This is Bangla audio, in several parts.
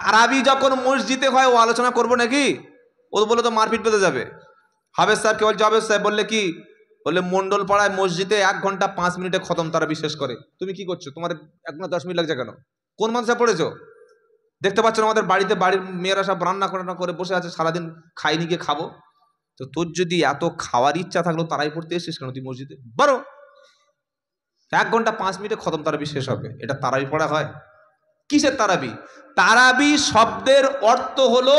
আরবি যখন মসজিদে হয় ও আলোচনা করবো নাকি? ও বলে তো মারপিট পেতে যাবে। হাফেজ সাহেবকে বলছে, হাফেজ সাহেব বললে কি, বললে মন্ডল পাড়ায় মসজিদে 1 ঘন্টা 5 মিনিটে খতম তারা বিশেষ করে, তুমি কি করছো? তোমার 1 ঘন্টা 10 মিনিট লাগছে কেন? কোন মাদ্রাসায় পড়েছো? দেখতে পাচ্ছ না আমাদের বাড়িতে বাড়ির মেয়েরা সব রান্না করে বসে আছে, সারাদিন খাইনি গিয়ে খাবো। তো তোর যদি এত খাওয়ার ইচ্ছা থাকলো তারাই পড়তে এসেছিস কেন তুই মসজিদে? বলো 1 ঘন্টা 5 মিনিটে খতম তারাবি শেষ হবে, এটা তারাবি পড়া হয়? কিসের তারাবি? তারাবি শব্দের অর্থ হলো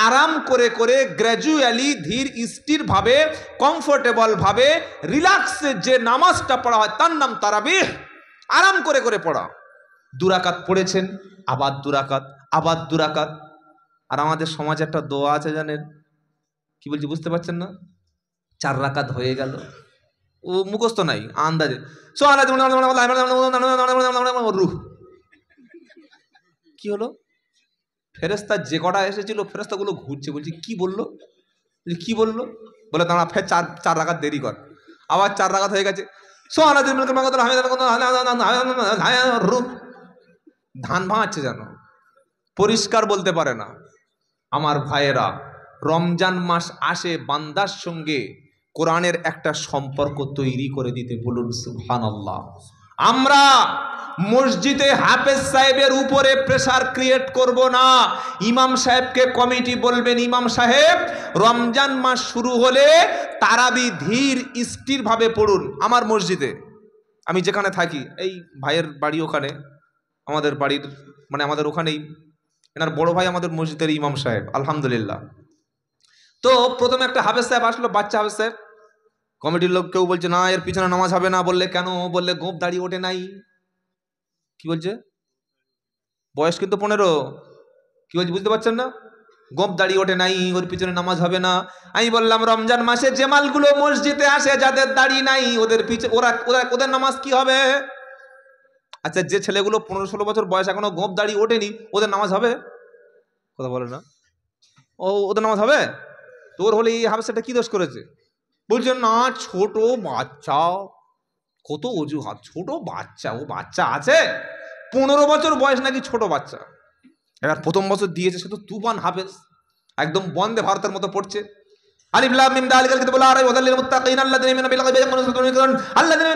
আরাম করে করে, গ্র্যাজুয়ালি, ধীর স্থির ভাবে, কমফোর্টেবল ভাবে, রিল্যাক্সে যে নামাজটা পড়া হয় তার নাম তারাবি। আরাম করে করে পড়া। 2 রাকাত পড়েছেন, আবার 2 রাকাত, আবার 2 রাকাত। আর আমাদের সমাজে একটা দোয়া আছে জানেন কি বলছি? বুঝতে পারছেন না? 4 রাকাত হয়ে গেল, ও মুখস্থ নাই, আন্দাজে রুহ। কি হলো? ফেরেস্তা যে কটা এসেছিল ফেরেস্তাগুলো ঘুরছে, বলছি কি বললো? কি বললো? বলে দাঁড়া, ফের 4 রাকাত দেরি কর। আবার 4 রাকাত হয়ে গেছে। ধান ভাঙাচ্ছে যেন, পরিষ্কার বলতে পারে না। আমার ভাইয়েরা, রমজান মাস আসে বান্দার সঙ্গে কোরআনের একটা সম্পর্ক তৈরি করে দিতে, বলুন সুবহানাল্লাহ। আমরা মসজিদে হাফেজ সাহেবের উপরে প্রেসার ক্রিয়েট করব না। ইমাম সাহেবকে কমিটি বলবেন, ইমাম সাহেব রমজান মাস শুরু হলে তারাবি ধীর স্থির ভাবে পড়ুন আমার মসজিদে। আমি যেখানে থাকি, এই ভাইয়ের বাড়ি ওখানে, আমাদের বাড়ির মানে আমাদের ওখানেই এনার বড় ভাই আমাদের মসজিদের ইমাম সাহেব, আলহামদুলিল্লাহ। তো প্রথমে একটা হাফেজ সাহেব আসলো, বাচ্চা হাফেজ সাহেব। কমিটির লোক কেউ বলছে না, এর পিছনে নামাজ হবে না। বললে কেন? বললে গোঁপ দাড়ি ওঠে নাই। কি বলছে? বয়স কিন্তু 15। কি বলছে বুঝতে পারছেন না? গোঁপ দাড়ি ওঠে নাই, ওর পিছনে নামাজ হবে না। আমি বললাম রমজান মাসে যে মালগুলো মসজিদে আসে যাদের দাড়ি নাই, ওদের পিছনে ওদের নামাজ কি হবে? আচ্ছা, যে ছেলেগুলো 15-16 বছর বয়স এখনো গোঁপ দাড়ি ওঠেনি, ওদের নামাজ হবে? কথা বলে না। ওদের নামাজ হবে? তোর হলে এই হাফেজটা কি দোষ করেছে? বলছে না, ছোট বাচ্চা। কত অজুহাত, ছোট বাচ্চা, ও বাচ্চা আছে 15 বছর বয়স নাকি ছোট বাচ্চা। এবার প্রথম বছর দিয়েছে, সে তো তুফান হাফেজ, একদম বন্দে ভারতের মতো পড়ছে। আলিফ লাম মিম দালিকাল কিতাবুল লা রাইবা হুদাল লিল মুত্তাকিন আল্লাযিনা ইউমিনুনা বিল গায়বি ওয়া ইয়াকুমুনা বিস-সালাতি আল্লাযিনা।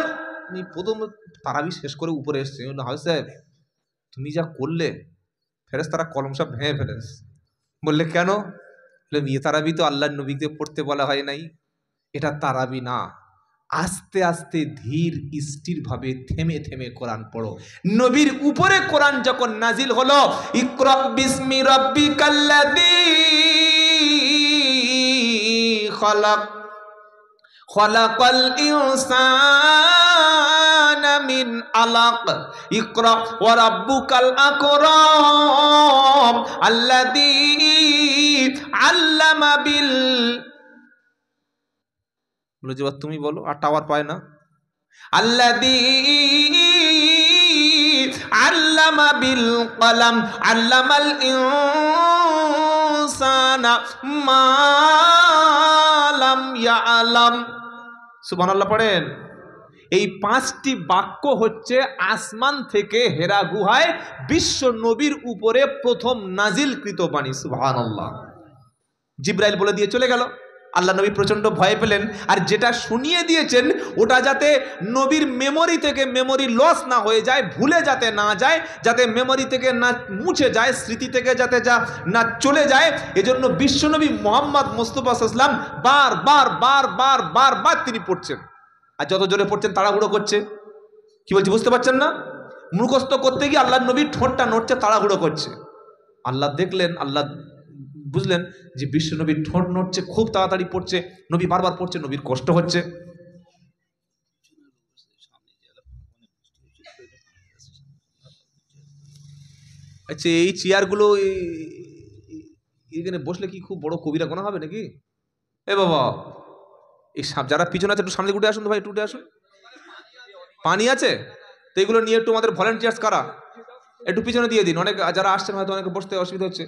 উনি প্রথম তারাবি শেষ করে উপরে এসেছে। হাফেজ সাহেব তুমি যা করলে, ফেরেশতারা কলম সব ভেঙে ফেলেছে। বললে কেন? বললেন এ তারাবি তো আল্লাহর নবীকে পড়তে বলা হয় নাই, এটা তারাবি না। আস্তে আস্তে ধীর স্থির ভাবে থেমে থেমে কোরআন পড়ো। নবীর উপরে কোরআন যখন নাজিল হলো, ইকরা বিসমি রাব্বিকাল্লাযী খালাক খালাকাল ইনসানা মিন আলাক ইকরা ওয়া রাব্বুকাল আকরাম আল্লাযী আল্লামা বিল। বলে যে তুমি বলো, আর টাওয়ার পায় না। আল্লাযী আল্লামা বিল কলম আল্লামাল ইনসানা মা লাম ইয়ালাম। সুবহানাল্লাহ পড়েন। এই 5টি বাক্য হচ্ছে আসমান থেকে হেরা গুহায় বিশ্ব নবীর উপরে প্রথম নাজিলকৃত বাণী। সুবহানাল্লাহ। জিবরাইল বলে দিয়ে চলে গেল। আল্লাহ নবী প্রচন্ড ভয় পেলেন, আর যেটা শুনিয়ে দিয়েছেন ওটা যাতে নবীর মেমোরি থেকে মেমোরি লস না হয়ে যায়, ভুলে যাতে না যায়, যাতে মেমোরি থেকে না মুছে যায়, স্মৃতি থেকে যাতে যা না চলে যায়, এজন্য বিশ্বনবী মোহাম্মদ মুস্তাফা সাল্লাল্লাহু আলাইহি ওয়াসাল্লাম বারবার বারবার বারবার তিনি পড়ছেন। আর যত জোরে পড়ছেন তাড়াহুড়ো করছে। কি বলছি বুঝতে পারছেন না? মুখস্থ করতে গিয়ে আল্লাহ নবীর ঠোঁটটা নড়ছে, তাড়াহুড়ো করছে। আল্লাহ দেখলেন, আল্লাহ বুঝলেন যে বিশ্ব নবীর ঠোঁট নড়ছে, খুব তাড়াতাড়ি পড়ছে, নবী বারবার পড়ছে, নবীর কষ্ট হচ্ছে। আচ্ছা, এই চেয়ারগুলো এখানে বসলে কি খুব বড় কবিরা গোনা হবে নাকি? এ বাবা, এই যারা পিছনে আছে একটু সামনে উঠে আসুন তো ভাই, একটু উঠে আসুন। পানি আছে তো এগুলো নিয়ে একটু আমাদের ভলেন্টিয়ার্স কারা, একটু পিছনে দিয়ে দিন। অনেক যারা আসছেন হয়তো অনেকে বসতে অসুবিধা হচ্ছে,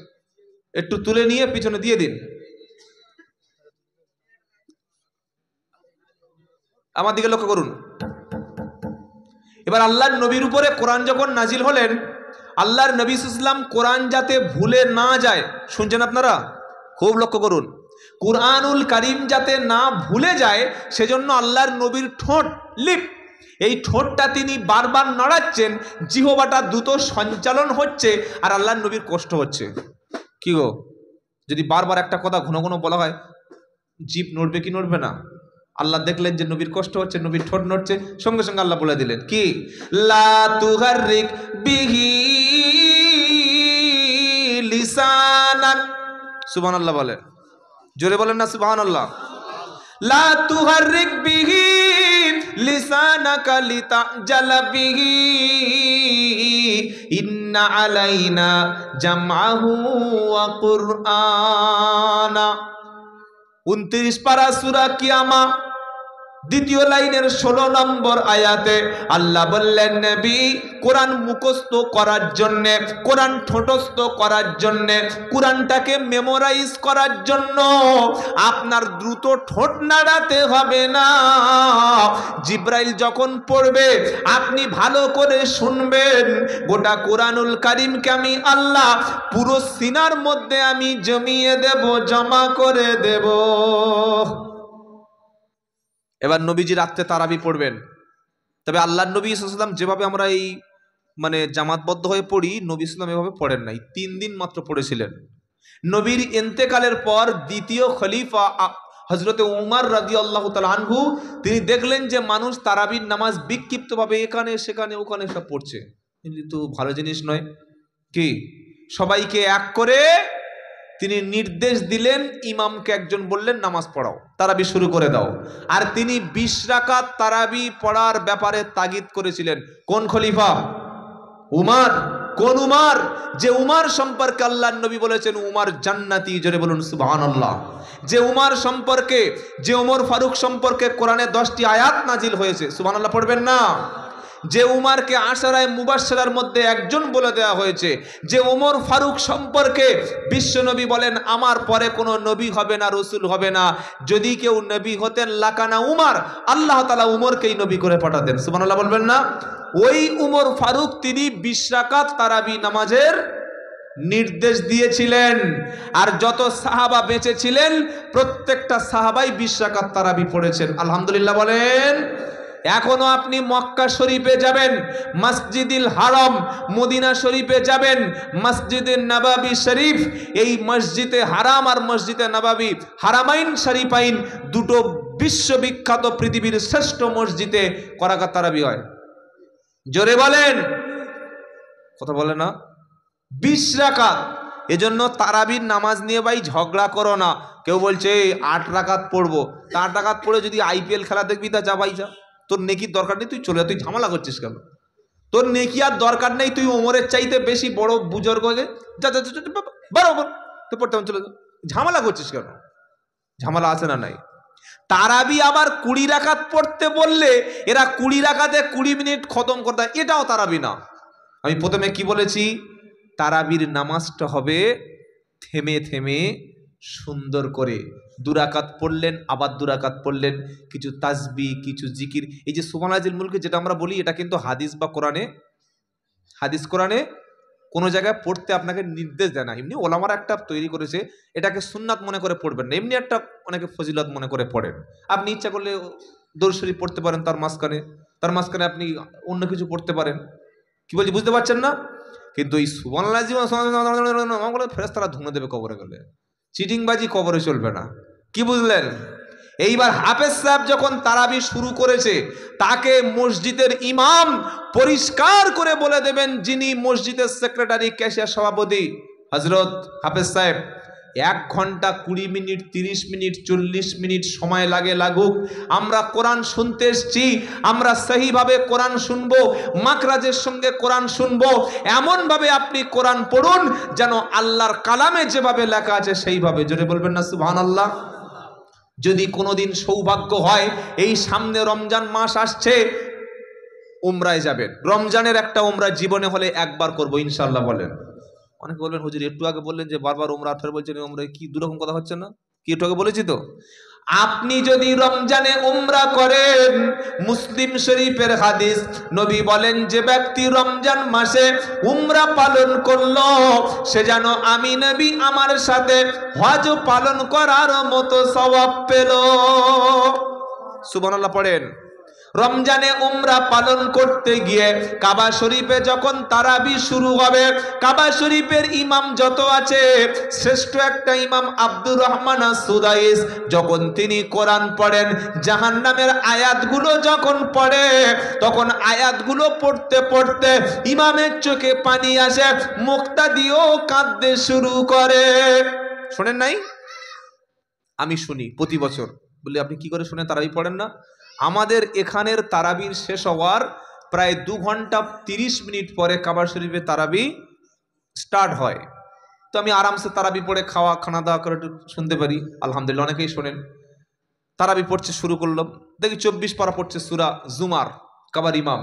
একটু তুলে নিয়ে পিছনে দিয়ে দিন। আমার দিকে লক্ষ্য করুন। এবার আল্লাহর নবীর উপরে কোরআন যখন নাজিল হলেন, আল্লাহর নবী সাল্লাল্লাহু আলাইহি ওয়াসাল্লাম কোরআন যাতে ভুলে না যায়, শুনছেন আপনারা, খুব লক্ষ্য করুন, কুরআনুল কারীম যাতে না ভুলে যায় সেজন্য আল্লাহর নবীর ঠোঁট লিপ, এই ঠোঁটটা তিনি বারবার নড়াচ্ছেন, জিহ্বাটা দ্রুত সঞ্চালন হচ্ছে, আর আল্লাহর নবীর কষ্ট হচ্ছে। কি গো, যদি বারবার একটা কথা ঘন ঘন বলা হয়, জিভ নড়বে কি নড়বে না? আল্লাহ দেখলেন যে নবীর কষ্ট হচ্ছে, নবীর ঠোঁট নড়ছে, সঙ্গে সঙ্গে আল্লাহ বলে দিলেন কি, লা তুহাররিক বিহি লিসানাক। সুবহানাল্লাহ বলেন, জোরে বলেন না সুবহানাল্লাহ। লা তুহাররিক বিহি লিসানাকা লিতাজালা বিহি ইন্না আলাইনা জামআহু ওয়া কুরআনা। 29 পারা সূরা কিয়ামা দ্বিতীয় লাইনের 16 নম্বর আয়াতে আল্লাহ বললেন, নবী কোরআন মুখস্থ করার জন্য, কোরআন ঠোঁটস্থ করার জন্য, কোরআনটাকে মেমোরাইজ করার জন্য আপনার দ্রুত ঠোঁট নাড়াতে হবে না। জিব্রাইল যখন পড়বে আপনি ভালো করে শুনবেন। গোটা কোরআনুল কারীমকে আমি আল্লাহ পুরো সিনার মধ্যে আমি জমিয়ে দেব, জমা করে দেব। এবার নবীজি রাত্রে তারাবি পড়বেন। তবে আল্লাহর নবী সাল্লাল্লাহু আলাইহি ওয়াসাল্লাম যেভাবে আমরা এই জামাতবদ্ধ হয়ে পড়ি, নবী সাল্লাল্লাহু আলাইহি ওয়াসাল্লাম এভাবে পড়েন নাই, 3 দিন মাত্র পড়েছিলেন। নবীর ইন্তেকালের পর দ্বিতীয় খলিফা হযরতে উমর রাদিয়াল্লাহু তাআলা আনহু তিনি দেখলেন যে মানুষ তারাবির নামাজ বিক্ষিপ্তভাবে এখানে সেখানে ওখানে সব পড়ছে, কিন্তু ভালো জিনিস নয়। কি, সবাইকে এক করে তিনি নির্দেশ দিলেন, ইমামকে একজন বললেন নামাজ পড়াও, তারাবি শুরু করে দাও। আর তিনি 20 রাকাত তারাবি পড়ার ব্যাপারে তাগিদ করেছিলেন। কোন খলিফা? উমর। কোন উমর? যে উমর সম্পর্কে আল্লাহর নবী বলেছেন উমর জান্নাতি, জোরে বলুন সুবহানাল্লাহ। যে উমর সম্পর্কে, যে ওমর ফারুক সম্পর্কে কোরআনে 10টি আয়াত নাজিল হয়েছে, সুবহানাল্লাহ পড়বেন না? যে উমারকে আশারায়ে মুবাশশিরার মধ্যে একজন বলে দেওয়া হয়েছে, যে ওমর ফারুক সম্পর্কে বিশ্বনবী বলেন আমার পরে কোনো নবী হবে না, রসুল হবে না, যদি কেউ নবী হতেন লাকানা উমর, আল্লাহ তাআলা উমরকেই নবী করে পাঠাতেন। সুবহানাল্লাহ বলবেন না? ওই উমর ফারুক তিনি 20 রাকাত তারাবি নামাজের নির্দেশ দিয়েছিলেন। আর যত সাহাবা বেঁচে ছিলেন প্রত্যেকটা সাহাবাই 20 রাকাত তারাবি পড়েছেন। আলহামদুলিল্লাহ বলেন। এখনো আপনি মক্কা শরীফে যাবেন, মসজিদুল হারাম, মদিনা শরীফে যাবেন, মসজিদে নববী শরীফ, এই মসজিদে হারাম আর মসজিদে নববী, হারামাইন শরীফাইন, দুটো বিশ্ববিখ্যাত পৃথিবীর শ্রেষ্ঠ মসজিদে করাকাত তারাবি হয়। জোরে বলেন, কথা বলে না? 20 রাকাত। এজন্য তারাবির নামাজ নিয়ে ভাই ঝগড়া করো না। কেউ বলছে 8 রাকাত পড়বো, 8 রাকাত পড়ে যদি আইপিএল খেলা দেখবি তা যা ভাই যা, তোর নেকির দরকার নেই, তুই চলে যা, তুই ঝামেলা করছিস কেন? তোর নেকি আর দরকার নেই, তুই ওমরের চাইতে বেশি বড় বুজুর্গ হয়ে যা যা বরাবর তুই পড়তে চলে যা, ঝামেলা করছিস কেন? ঝামেলা আছে না নাই? তারাবি আবার 20 রাকাত পড়তে বললে এরা 20 রাকাতে 20 মিনিট খতম করতে, এটাও তারাবি না। আমি প্রথমে কি বলেছি? তারাবির নামাজটা হবে থেমে থেমে সুন্দর করে, 2 রাকাত পড়লেন আবার 2 রাকাত পড়লেন, কিছু তাসবিহ, কিছু জিকির। এই যে সুবহানাল্লাহিল মুলকে যেটা আমরা বলি, এটা কিন্তু হাদিস বা কোরআনে, হাদিস কোরআনে কোনো জায়গায় পড়তে আপনাকে নির্দেশ দেয় না। এমনি ওলামারা একটা তৈরি করেছে, এটাকে সুন্নাত মনে করে পড়বেন না, এমনি একটা অনেকে ফজিলত মনে করে পড়েন। আপনি ইচ্ছা করলে দরুদ শরীফ পড়তে পারেন, তার মাঝখানে আপনি অন্য কিছু পড়তে পারেন। কি বলছি বুঝতে পারছেন না? কিন্তু এই সুবহানাল্লাহ ফেরেশতারা ধুনে দেবে কবরে গেলে, চিটিংবাজি কবরে চলবে না। কি বুঝলেন? এইবার হাফেজ সাহেব যখন তারাবি শুরু করেছে, তাকে মসজিদের ইমাম পরিষ্কার করে বলে দেবেন, যিনি মসজিদের সেক্রেটারি, ক্যাশিয়ার, সভাপতি, হযরত হাফেজ সাহেব, 1 ঘন্টা 20 মিনিট, 30 মিনিট, 40 মিনিট সময় লাগুক, আমরা কোরআন শুনতে এসেছি, আমরা সহিভাবে কোরআন শুনবো, মাকরাজের সঙ্গে কোরআন শুনবো, এমনভাবে আপনি কোরআন পড়ুন যেন আল্লাহর কালামে যেভাবে লেখা আছে সেইভাবে। জোরে বলবেন না সুবহানাল্লাহ? যদি কোনোদিন সৌভাগ্য হয়, এই সামনে রমজান মাস আসছে, উমরায় যাবেন, রমজানের একটা উমরা জীবনে হলে একবার করবো ইনশাআল্লাহ বলেন। অনেকে বলবেন হুজুর একটু আগে বললেন যে বারবার উমরা, ফের বলছেন উমরা, কি দুরকম কথা হচ্ছে না? কি একটু আগে বলেছি তো? আপনি যদি রমজানে উমরা করেন, মুসলিম শরীফের হাদিস, নবী বলেন যে ব্যক্তি রমজান মাসে উমরা পালন করলো সে যেন আমি নবী আমার সাথে হজ পালন করার মতো সওয়াব পেল। সুবহানাল্লাহ পড়েন। রমজানে উমরা পালন করতে গিয়ে কাবা শরীফে যখন তারাবি শুরু হবে, কাবা শরীফের ইমাম যত আছে, শ্রেষ্ঠ একটা ইমাম আব্দুর রহমান সুদাইস, যখন তিনি কোরআন পড়েন, জাহান্নামের আয়াতগুলো যখন পড়ে, তখন আয়াতগুলো পড়তে পড়তে ইমামের চোখে পানি আসে, মুক্তা দিয়েও কাঁদতে শুরু করে। শোনেন নাই? আমি শুনি প্রতি বছর। বলি আপনি কি করে শুনে তারাবি পড়েন না? আমাদের এখানের তারাবির শেষ হওয়ার প্রায় 2 ঘন্টা 30 মিনিট পরে কাবা শরীফে তারাবি স্টার্ট হয়। তো আমি আরামসে তারাবি পড়ে খানা দাওয়া করে একটু শুনতে পারি। আলহামদুলিল্লাহ, অনেকেই শোনেন। তারাবি পড়ছে শুরু করলাম, দেখি 24 পারা পড়ছে সূরা জুমার, কাবার ইমাম।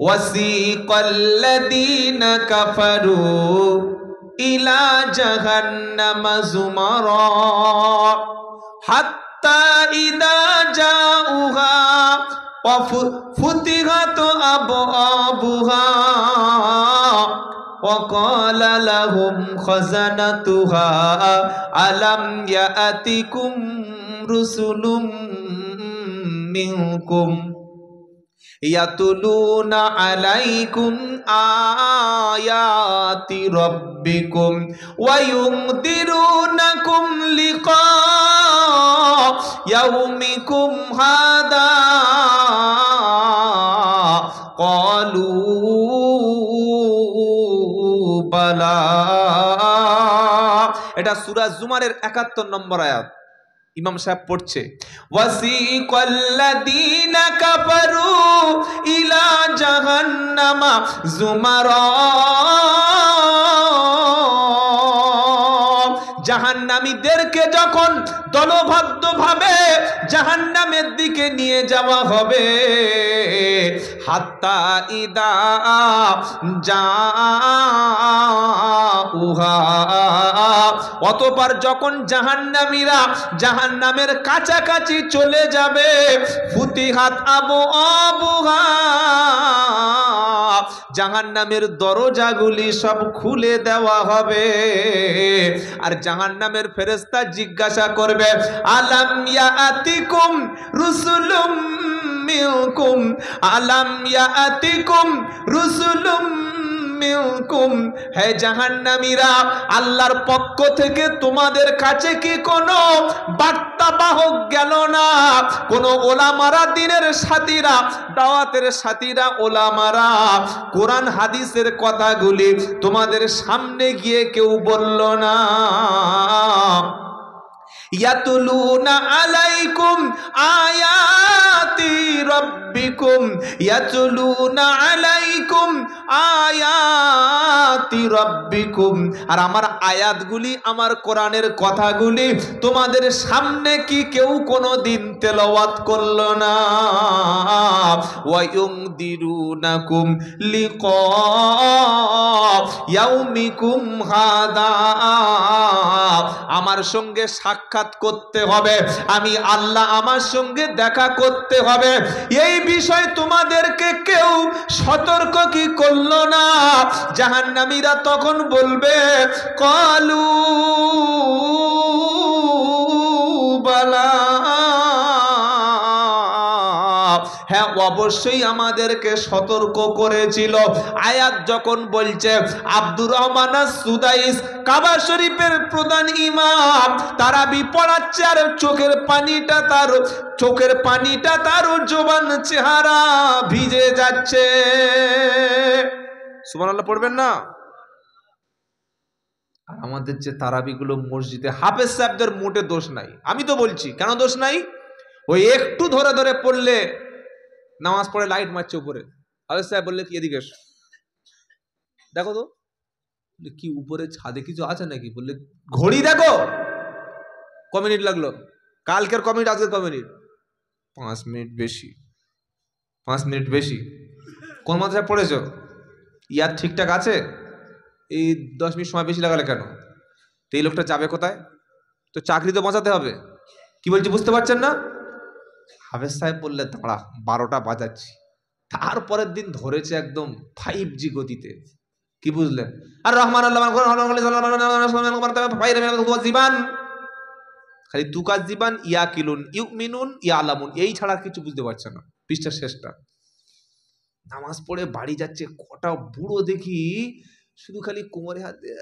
ওয়াসিকাল্লাযীনা কাফারু ইলা জাহান্নামা যুমারা হাত্তা ইদা জাউহা ওয়া ফুতিহাত আবওয়াবুহা ওয়া ক্বালা লাহুম খাযানাতুহা আলাম ইয়াতিকুম রুসুলুম মিনকুম ইয়াতুলুনা আলাইকুম আয়াতি রাব্বিকুম ওয়া ইউনদিরুনাকুম লিকা ইয়াউমিকুম হাদা ক্বালু বালা। এটা সূরা জুমারের 71 নম্বর আয়াত। ইমাম সাহেব পড়ছে, ওয়াসিকাল্লাযীনা কাফারু ইলা জাহান্নামা যুমারা। জাহান্নামীদেরকে যখন দলবদ্ধভাবে জাহান্নামের দিকে নিয়ে যাওয়া হবে, হাত্তা ইদা জাউহা, অতঃপর যখন জাহান্নামীরা জাহান্নামের কাছাকাছি চলে যাবে, ফুতিহাত আবওয়াবুহা, জাহান্নামের দরজাগুলি সব খুলে দেওয়া হবে। আর জাহান্নামের ফেরেশতা জিজ্ঞাসা করবে, আলাম ইয়াতিকুম রুসুলুম মিনকুম, আলাম ইয়াতিকুম রুসুলুম মিনকুম, হে জাহান্নামীরা, আল্লাহর পক্ষ থেকে তোমাদের কাছে কি কোনো বার্তাবাহক গেল না? কোন ওলামারা, দিনের সাথীরা, দাওয়াতের সাথীরা, ওলামারা কোরআন হাদিসের কথাগুলি তোমাদের সামনে গিয়ে কেউ বলল না? ইয়াতুলুনা আলাইকুম আয়াতি রাব্বিকুম, ইয়াতুলুনা আলাইকুম আয়াতি রাব্বিকুম, আর আমার আয়াতগুলি, আমার কোরআনের কথাগুলি তোমাদের সামনে কি কেউ কোনোদিন তেলাওয়াত করলো না? ওয়া ইউনদিরুনাকুম লিকা ইয়াউমিকুম হাদা, আমার সঙ্গে সাক্ষাৎ করতে হবে, আমি আল্লাহ আমার সঙ্গে দেখা করতে হবে, এই বিষয় তোমাদেরকে কেউ সতর্ক কি করলো না? জাহান্নামীরা তখন বলবে, ক্বালু বালা, হ্যাঁ অবশ্যই আমাদেরকে সতর্ক করেছিল। আয়াত যখন বলছে, আব্দুর রহমান সুদাইস কাবা শরীফের প্রধান ইমাম তারাবি পড়াচ্ছে, আর চোখের পানিটা তার জবান চেহারা ভিজে যাচ্ছে। সুবহানাল্লাহ পড়বেন না? আর আমাদের যে তারাবিগুলো মসজিদে, হাফেজ সাহেবদের মোটে দোষ নাই। আমি তো বলছি, কেন দোষ নাই? ওই একটু ধরে ধরে পড়লে, নামাজ পড়ে লাইট মারছে উপরে, হাফেজ সাহেব বললে কি এদিকে এসো, দেখো তো কি উপরে ছাদে কিছু আছে নাকি, বললে ঘড়ি দেখো ক মিনিট লাগলো, কালকের ক মিনিট, আজকের ক মিনিট, 5 মিনিট বেশি, 5 মিনিট বেশি। কোন মাদ্রাসায় পড়েছো? ইয়ার ঠিকঠাক আছে? এই 10 মিনিট সময় বেশি লাগালে কেন? তো এই লোকটা যাবে কোথায়? তো চাকরি তো বাঁচাতে হবে। কি বলছি বুঝতে পারছেন না? হাফেজ সাহেব বললে দাঁড়া 12টা বাজাচ্ছি। তারপরের দিন ধরেছে একদম 5G গতিতে। কি বুঝলেন? আর রহমান আল্লাহ জীবান, খালি তুকাজ জীবান ইয়াকিলুন ইউমিনুন ইয়ালামুন, এই ছাড়া কিছু বুঝতে পারছে না। পৃষ্ঠার শেষটা। নামাজ পড়ে বাড়ি যাচ্ছে, কটা বুড়ো দেখি শুধু খালি কোমরে হাত দিয়ে,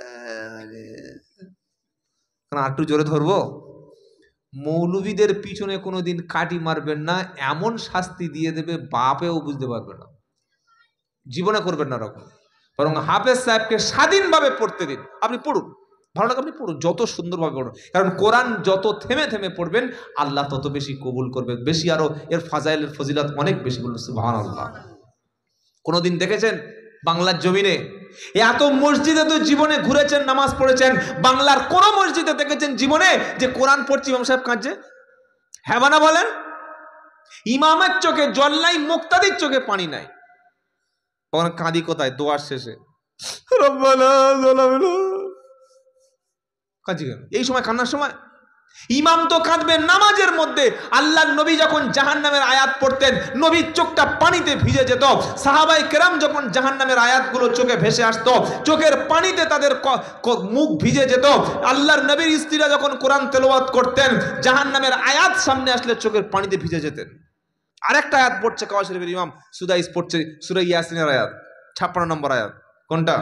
একটু জোরে ধরবো। মৌলবীদের পিছনে কোনোদিন কাটি মারবেন না, এমন শাস্তি দিয়ে দেবে বাপেও বুঝতে পারবে না, জীবনে করবেন না এরকম। বরং হাফেজ সাহেবকে স্বাধীনভাবে পড়তে দিন। আপনি পড়ুন, ভালো লাগে আপনি পড়ুন, যত সুন্দরভাবে পড়ুন। কারণ কোরআন যত থেমে থেমে পড়বেন আল্লাহ তত বেশি কবুল করবেন, বেশি আরো এর ফাজাইলের ফজিলত অনেক বেশি। বলুন সুবহানাল্লাহ। কোনোদিন দেখেছেন বাংলার জমিনে এত মসজিদে তো জীবনে ঘুরেছেন, নামাজ পড়েছেন, বাংলার কোন মসজিদে দেখেছেন জীবনে যে কোরআন পড়ছে ইমাম সাহেব কাঁদছে? হ্যাঁ বানা বলেন? ইমামের চোখে জল নাই, মুক্তাদির চোখে পানি নাই। কাঁদি কোথায়? দোয়ার শেষে কাঁদছি কেন? এই সময় কান্নার সময়? ইমাম তো কাঁদবেন নামাজের মধ্যে। আল্লাহর নবী যখন জাহান্নামের আয়াত পড়তেন নবীর চোখটা পানিতে ভিজে যেত। সাহাবায়ে কেরাম যখন জাহান্নামের আয়াতগুলো চোখে ভেসে আসতো, চোখের পানিতে তাদের মুখ ভিজে যেত। আল্লাহর নবীর স্ত্রীরা যখন কোরআন তেলাওয়াত করতেন জাহান্নামের আয়াত সামনে আসলে চোখের পানিতে ভিজে যেতেন। আরেকটা আয়াত পড়ছে কাওয়া শরীফের ইমাম সুদাইস পড়ছে, সূরা ইয়াসিনের আয়াত 56 নম্বর আয়াত। কোনটা?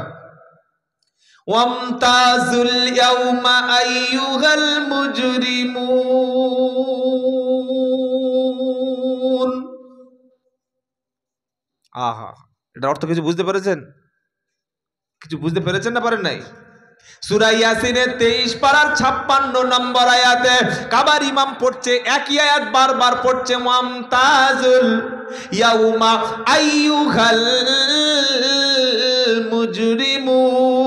ওয়ামতাজুল ইয়াউমা আইয়ুহাল মুজরিমুন। আহা, এটা অর্থ কিছু বুঝতে পেরেছেন? কিছু বুঝতে পেরেছেন না পারেন নাই? সূরা ইয়াসিনের 23 পারার 56 নম্বর আয়াতে কাবার ইমাম পড়ছে, একই আয়াত বারবার পড়ছে, ওয়ামতাজুল ইয়াউমা আইয়ুহাল মুজরিমুন।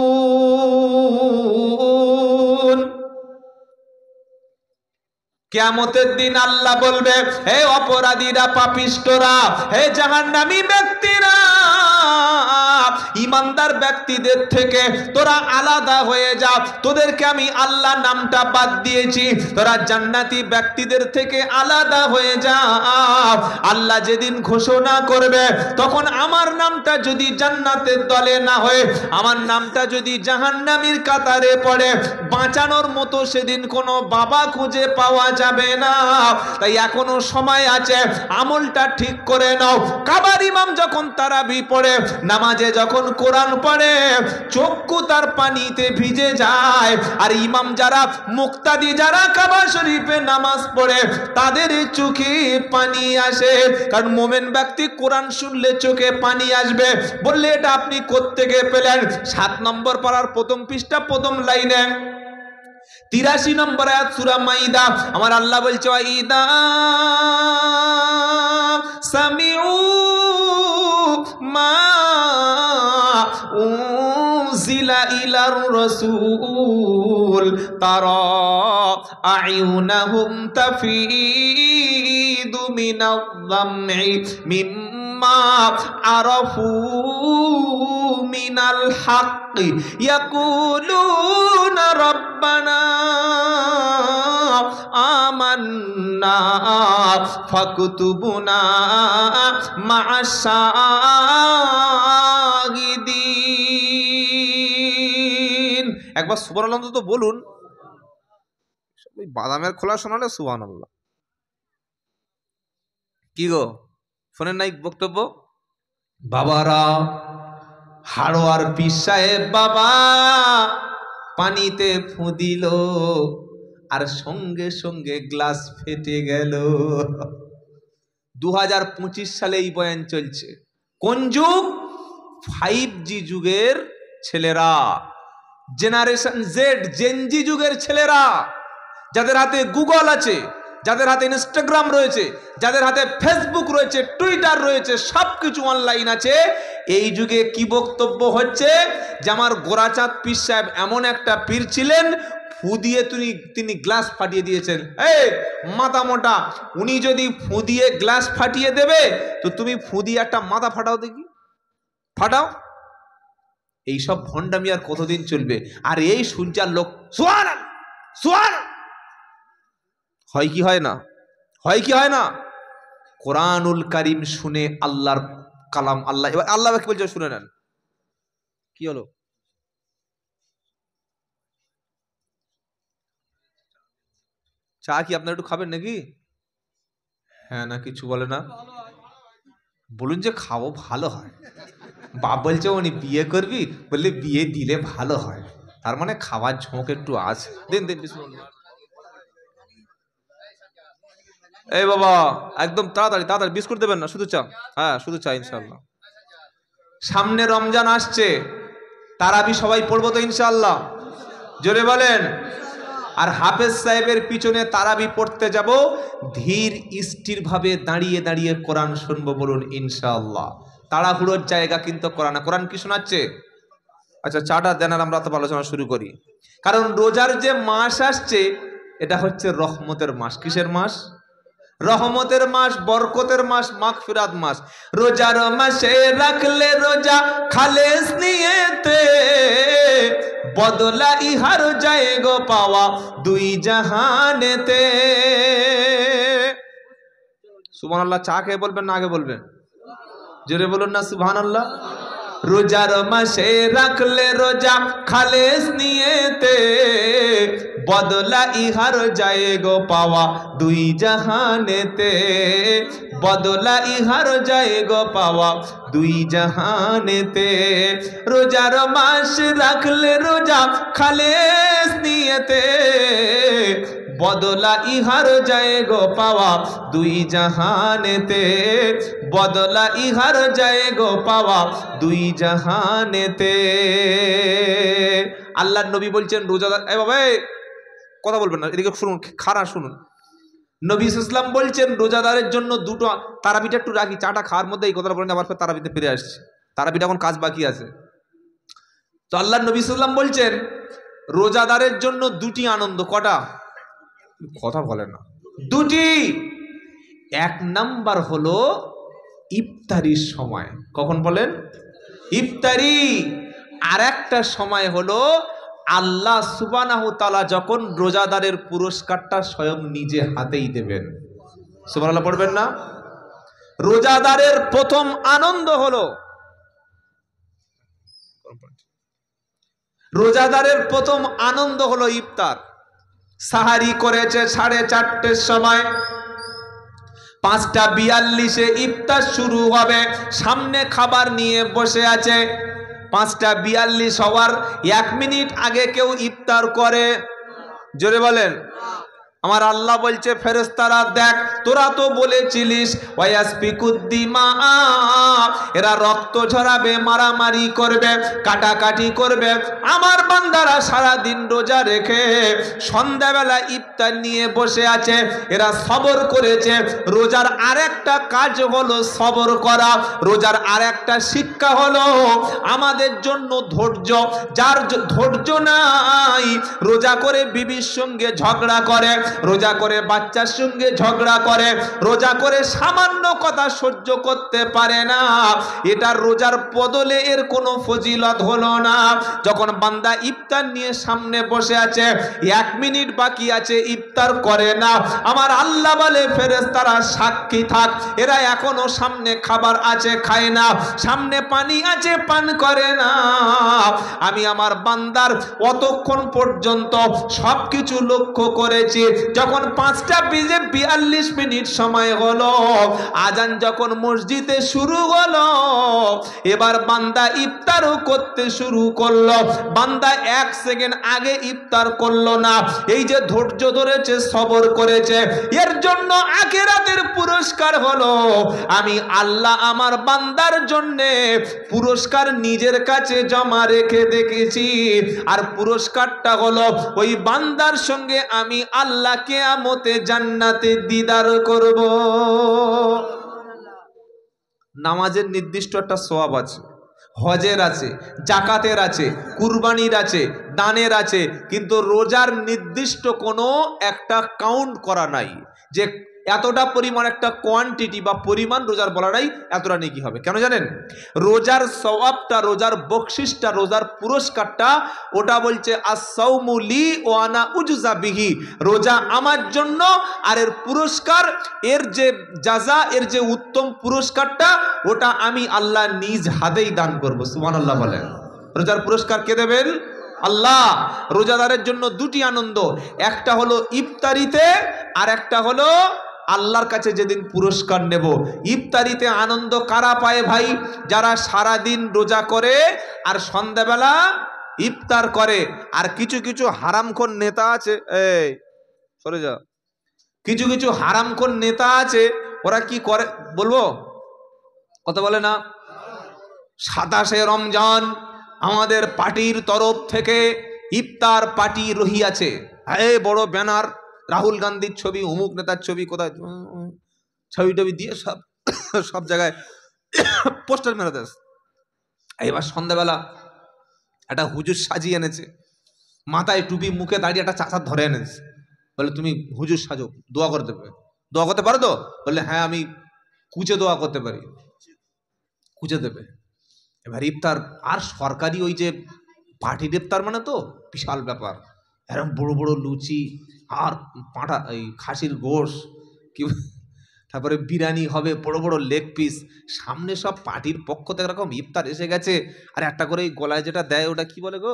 কিয়ামতের দিন আল্লাহ বলবে, হে অপরাধীরা, পাপিষ্ঠরা, হে জাহান্নামী ব্যক্তিরা, ইমানদার ব্যক্তিদের থেকে তোরা আলাদা হয়ে যা, তোদেরকে আমি আল্লাহ নামটা বাদ দিয়েছি, তোরা জান্নাতি ব্যক্তিদের থেকে আলাদা হয়ে যা। আল্লাহ যেদিন ঘোষণা করবে তখন আমার নামটা যদি জান্নাতের দলে না হয়ে আমার নামটা যদি জাহান্নামীর কাতারে পড়ে, বাঁচানোর মতো সেদিন কোনো বাবা খুঁজে পাওয়া যাবে না। তাই এখনো সময় আছে, আমলটা ঠিক করে নাও। কাবার ইমাম যখন তারাবি পড়ে, নামাজে যখন কোরআন পড়ে, চক্ষু তার পানিতে ভিজে যায়। আর ইমাম যারা, মুক্তাদি যারা কাবা শরীফে নামাজ পড়ে তাদের চোখে পানি আসে। কারণ মোমেন ব্যক্তি কোরআন শুনলে চোখে পানি আসবে। বললে এটা আপনি কোত্থেকে পেলেন? 7 নম্বর পারার প্রথম পৃষ্ঠা প্রথম লাইনে 83 নম্বর আয়াত সূরা মাইদা। আমার আল্লাহ বলছে, ওয়াইদা সামিউ মা উনজিলা ইলার রাসূল তারা আয়ুনাহুম তাফিদু মিনাল যাম'i মিম্মা আরাফু মিনাল হাক্কি ইয়াকুলুনা রাব্বানা আমান্না ফাকতুবুনা মা'আশ শাহিদিন। একবার সুবহানাল্লাহ তো বলুন। ওই বাদামের খোলা শোনালে সুবহানাল্লাহ। কি গো, শোনেন নাই বক্তব্য? বাবারা, হাড়োয়ার পীর সাহেব বাবা পানিতে ফু দিল আর সঙ্গে সঙ্গে গ্লাস ফেটে গেল। 2025 সালে এই বয়ান চলছে। কোন যুগ? 5G যুগের ছেলেরা, জেনারেশন জেড, জেনজি যুগের ছেলেরা, যাদের হাতে গুগল আছে, যাদের হাতে ইনস্টাগ্রাম রয়েছে, যাদের হাতে ফেসবুক রয়েছে, টুইটার রয়েছে, সবকিছু অনলাইন আছে। এই যুগে কি বক্তব্য হচ্ছে যে আমার গোরাচাঁদ পীর সাহেব এমন একটা পীর ছিলেন, ফু দিয়ে তিনি গ্লাস ফাটিয়ে দিয়েছেন। এই মাথা মোটা, উনি যদি ফু দিয়ে গ্লাস ফাটিয়ে দেবে তো তুমি ফু দিয়ে একটা মাথা ফাটাও দেখি, ফাটাও। এইসব ভণ্ডামি আর কতদিন চলবে? আর এই শুনচার লোক সুবহানাল্লাহ সুবহানাল্লাহ হয় কি হয় না? হয় কি হয় না? কোরআনুল কারীম শুনে আল্লাহর কালাম, আল্লাহ, এবার আল্লাহ কি বলছে শুনে নেন। কি হলো? চা কি আপনারা একটু খাবেন নাকি? হ্যাঁ না কিছু বলে না? বলুন যে খাবো, ভালো হয়। বাপ বলছে উনি বিয়ে করবি, বললে বিয়ে দিলে ভালো হয়, তার মানে খাবার ঝোঁক একটু আছে। দিন দিন বিসমিল্লাহ। এই বাবা একদম তাড়াতাড়ি তাড়াতাড়ি, বিস্কুট দেবেন না, শুধু চা। হ্যাঁ শুধু চা ইনশাল্লাহ। সামনে রমজান আসছে, তারাবি সবাই পড়বো তো ইনশাল্লাহ? জোরে বলেন। আর হাফেজ সাহেবের পিছনে তারাবি পড়তে যাব, ধীর স্থির ভাবে দাঁড়িয়ে দাঁড়িয়ে কোরআন শুনবো, বলুন ইনশাআল্লাহ। তাড়াহুড়োর জায়গা কিন্তু কোরআন। কোরআন কি শোনাচ্ছে? আচ্ছা চাটা দেন আর আমরা তো আলোচনা শুরু করি। কারণ রোজার যে মাস আসছে, এটা হচ্ছে রহমতের মাস। কিসের মাস? রহমতের মাস, বরকতের মাস, মাগফিরাত মাস। রোজার মাসে রাখলে রোজা খালেস নিয়েতে, বদলা ইহার যায় গো পাওয়া দুই জাহানেতে। সুবহানাল্লাহ। চা খেয়ে বলবেন না আগে বলবেন? জোরে বলুন না সুবহানাল্লাহ। রোজার মাসে রাখলে রোজা খালেস নিয়েতে, বদলা ইহার যায় গো পাওয়া দুই জাহানেতে, বদলা ইহার যায় গো পাওয়া দুই জাহানেতে। রোজার মাস রাখলে রোজা খালেস নিয়েতে, বদলা ইহার যায় গো পাওয়া দুই জাহানেতে, বদলা ইহার যায় গো পাওয়া দুই জাহানেতে। আল্লাহর নবী বলছেন রোজাদার, এ বাবা কথা বলবেন না, এদিকে শুনুন, খারাপ শুনুন। নবী ইসলাম বলছেন রোজাদারের জন্য দুটো, তারাবিটা একটু রাখি, চাটা খাওয়ার মধ্যে এই কথাটা বলেন, আবার ফের তারাবিতে ফিরে আসছে। তারাবিটা এখন কাজ বাকি আছে। তো আল্লাহর নবী ইসলাম বলছেন রোজাদারের জন্য দুটি আনন্দ। কটা? কথা বলেন না। দুটি। এক নাম্বার হলো ইফতারির সময়। কখন বলেন? ইফতারি। আর একটা সময় হলো আল্লাহ সুবহানাহু তাআলা যখন রোজাদারের পুরস্কারটা স্বয়ং নিজে হাতেই দেবেন। সুবহানাল্লাহ পড়বেন না? রোজাদারের প্রথম আনন্দ হলো, রোজাদারের প্রথম আনন্দ হলো ইফতার। সাহারি করেছে 4:30 সময়, 5:42 ইফতার শুরু হবে, সামনে খাবার নিয়ে বসে আছে। 5:42 হওয়ার 1 মিনিট আগে কেউ ইফতার করে? জোরে বলেন। আমার আল্লাহ বলছে ফেরেশতারা দেখ, তোরা তো বলেছিলিস ওয়াসফিকুদ্দিমা, এরা রক্ত ঝরাবে, মারামারি করবে, কাটাকাটি করবে। আমার বান্দারা সারা দিন রোজা রেখে সন্ধ্যাবেলা ইফতার নিয়ে বসে আছে, এরা সবর করেছে। রোজার আরেকটা কাজ হলো সবর করা। রোজার আরেকটা শিক্ষা হলো আমাদের জন্য ধৈর্য। যার ধৈর্য নাই, রোজা করে বিবির সঙ্গে ঝগড়া করে, রোজা করে বাচ্চার সঙ্গে ঝগড়া করে, রোজা করে সামান্য কথা সহ্য করতে পারে না, এটা রোজার বদলে এর কোনো ফজিলত হলো না। যখন বান্দা ইফতার নিয়ে সামনে বসে আছে, 1 মিনিট বাকি আছে, ইফতার করে না, আমার আল্লাহ বলে ফেরেশতারা সাক্ষী থাক, এরা এখনো সামনে খাবার আছে খায় না, সামনে পানি আছে পান করে না। আমি আমার বান্দার অতক্ষণ পর্যন্ত সবকিছু লক্ষ্য করেছি। যখন 5:42 সময় হলো, আজান যখন মসজিদে শুরু হলো, এবার বান্দা ইফতারও করতে শুরু করলো। বান্দা 1 সেকেন্ড আগে ইফতার করলো না। এই যে ধৈর্য ধরেছে, সবর করেছে, এর জন্য আখিরাতের পুরস্কার হলো আমি আল্লাহ আমার বান্দার জন্যে পুরস্কার নিজের কাছে জমা রেখে দেখেছি। আর পুরস্কারটা হলো ওই বান্দার সঙ্গে আমি আল্লাহ কিয়ামতে জান্নাতে দিদার করব। নামাজের নির্দিষ্ট একটা সওয়াব আছে, হজের আছে, জাকাতের আছে, কুরবানির আছে, দানের আছে, কিন্তু রোজার নির্দিষ্ট কোনো একটা কাউন্ট করা নাই যে এতটা পরিমাণ একটা কোয়ান্টিটি বা পরিমাণ রোজার বলাটাই এতটা নেকি হবে। কেন জানেন? রোজার সওয়াবটা, রোজার বকশিসটা, রোজার পুরস্কারটা ওটা বলছে আস-সাওমু লি ওয়া আনা উজজা বিহি, রোজা আমার জন্য আর এর পুরস্কার, এর যে জাযা, এর যে উত্তম পুরস্কারটা ওটা আমি আল্লাহ নিজ হাতেই দান করব। সুবহানাল্লাহ বলেন। রোজার পুরস্কার কে দেবেন? আল্লাহ। রোজাদারের জন্য দুটি আনন্দ, একটা হলো ইফতারিতে আর একটা হলো আল্লাহর কাছে যেদিন পুরস্কার নেব। ইফতারিতে আনন্দ কারা পায় ভাই? যারা সারা দিন রোজা করে আর সন্ধ্যাবেলা ইফতার করে। আর কিছু কিছু হারামখোর নেতা আছে, এই সরে যা, কিছু কিছু হারামখোর নেতা আছে, ওরা কি করে বলবো? কথা বলে না, 27শে রমজান আমাদের পার্টির তরফ থেকে ইফতার পার্টি রহিয়াছে, এই বড় ব্যানার, রাহুল গান্ধীর ছবি, অমুক নেতার ছবি, কোথায় ছবি টবি দিয়ে সব সব জায়গায় পোস্টার মেরে দেয়। এবার সন্ধ্যাবেলা একটা হুজুর সাজিয়ে এনেছে, মাথায় টুপি, মুখে দাঁড়িয়ে একটা চাচা ধরে এনেছে, বলে তুমি হুজুর সাজো, দোয়া করে দেবে। দোয়া করতে পারো তো? বললে হ্যাঁ আমি কুচে দোয়া করতে পারি। কুচে দেবে। এবার ইফতার, আর সরকারি ওই যে পার্টির ইফতার মানে তো বিশাল ব্যাপার, এরকম বড় বড় লুচি আর পাঁঠা, এই খাসির গোশ, কি তারপরে বিরিয়ানি হবে, বড় বড় লেগ পিস, সামনে সব পার্টির পক্ষ থেকে এরকম ইফতার এসে গেছে। আর একটা করে এই গলায় যেটা দেয় ওটা কি বলে গো?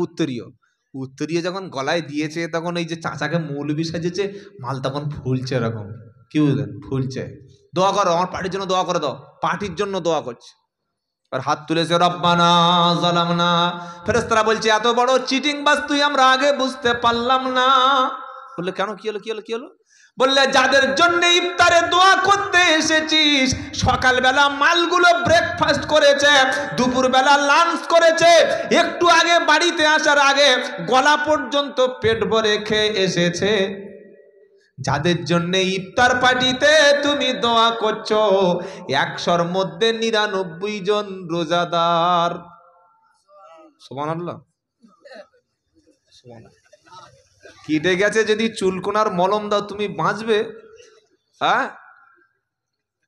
উত্তরীয়। উত্তরীয় যখন গলায় দিয়েছে তখন এই যে চাচাকে মৌলবি সাজেছে, মাল তখন ফুলছে এরকম, কি বুঝলেন, ফুলছে। দোয়া করো, আমার পার্টির জন্য দোয়া করে দাও। পার্টির জন্য দোয়া করছে আর হাত তুলেছে, রব্বানা যালামনা। ফেরেশতারা বলছে এত বড় চিটিং বাজ তুই আমরা আগে বুঝতে পারলাম না। বললে কেন, কি হলো, কি হলো, কি হলো? বললে যাদের জন্য ইফতারে দোয়া করতে এসেছিস, সকালবেলা মালগুলো ব্রেকফাস্ট করেছে, দুপুরবেলা লাঞ্চ করেছে, একটু আগে বাড়িতে আসার আগে গলা পর্যন্ত পেট ভরে খেয়ে এসেছে, যাদের জন্য ইফতার পার্টিতে তুমি দোয়া করছো, 100-র মধ্যে 99 জন রোজাদার। সুবহানাল্লাহ। কেটে গেছে যদি চুলকোনার মলম দাও তুমি বাঁচবে? হ্যাঁ,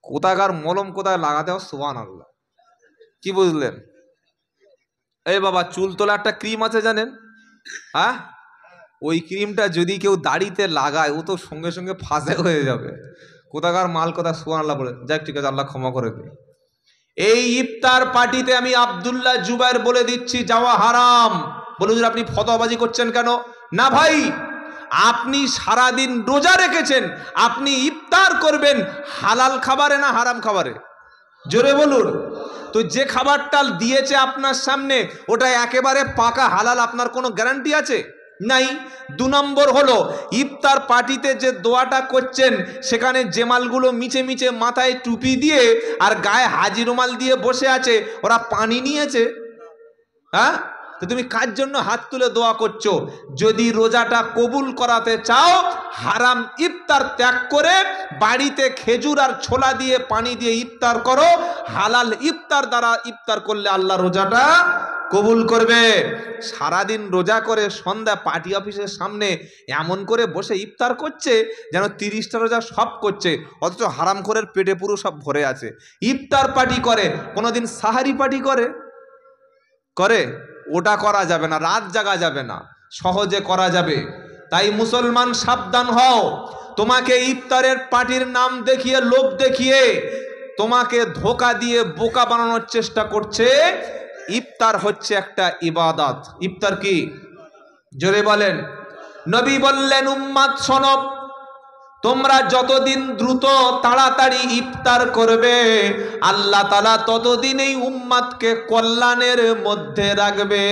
কোথাকার মলম কোথায় লাগাতে হবে? সুবহানাল্লাহ। কি বুঝলেন? এই বাবা, চুল তোলা একটা ক্রিম আছে জানেন? হ্যাঁ, ওই ক্রিমটা যদি কেউ দাড়িতে লাগায় ও তো সঙ্গে সঙ্গে ফাঁসে হয়ে যাবে। কোথাকার মাল, কথা সুবহানাল্লাহ বলে যাক, ঠিক আছে, আল্লাহ ক্ষমা করে দেয়। এই ইফতার পার্টিতে আমি আব্দুল্লাহ জুবাইর বলে দিচ্ছি যাওয়া হারাম। বলে হুজুর আপনি ফতোয়াবাজি করছেন কেন? না ভাই, আপনি সারাদিন রোজা রেখেছেন, আপনি ইফতার করবেন হালাল খাবারে না হারাম খাবারে? জোরে বলুন। তো যে খাবারটা দিয়েছে আপনার সামনে ওটা একেবারে পাকা হালাল, আপনার কোনো গ্যারান্টি আছে? নাই। 2 নম্বর হলো ইফতার পার্টিতে যে দোয়াটা করছেন সেখানে যে মালগুলো মিচে মিচে মাথায় টুপি দিয়ে আর গায়ে হাজি রুমাল দিয়ে বসে আছে, ওরা পানি নিয়েছে? হ্যাঁ, তো তুমি কার জন্য হাত তুলে দোয়া করছো? যদি রোজাটা কবুল করাতে চাও, হারাম ইফতার ত্যাগ করে বাড়িতে খেজুর আর ছোলা দিয়ে পানি দিয়ে ইফতার করো। হালাল ইফতার দ্বারা ইফতার করলে আল্লাহ রোজাটা কবুল করবে। সারাদিন রোজা করে সন্ধ্যা পার্টি অফিসের সামনে এমন করে বসে ইফতার করছে যেন 30টা রোজা সব করছে, অথচ হারামখোরের পেটে পুরো সব ভরে আছে। ইফতার পার্টি করে, কোনোদিন সাহারি পার্টি করে? করে? ওটা করা যাবে না, রাত জাগা যাবে না, সহজে করা যাবে। তাই মুসলমান সাবধান হও, তোমাকে ইফতারের পার্টির নাম দেখিয়ে, লোভ দেখিয়ে তোমাকে ধোকা দিয়ে বোকা বানানোর চেষ্টা করছে। ইফতার হচ্ছে একটা ইবাদত। ইফতার কি? জোরে বলেন। নবী বললেন উম্মাত শোনো, তোমরা যতদিন দ্রুত তাড়াতাড়ি ইফতার করবে আল্লাহ তাআলা ততদিন এই উম্মাতকে কল্যাণের মধ্যে রাখবে।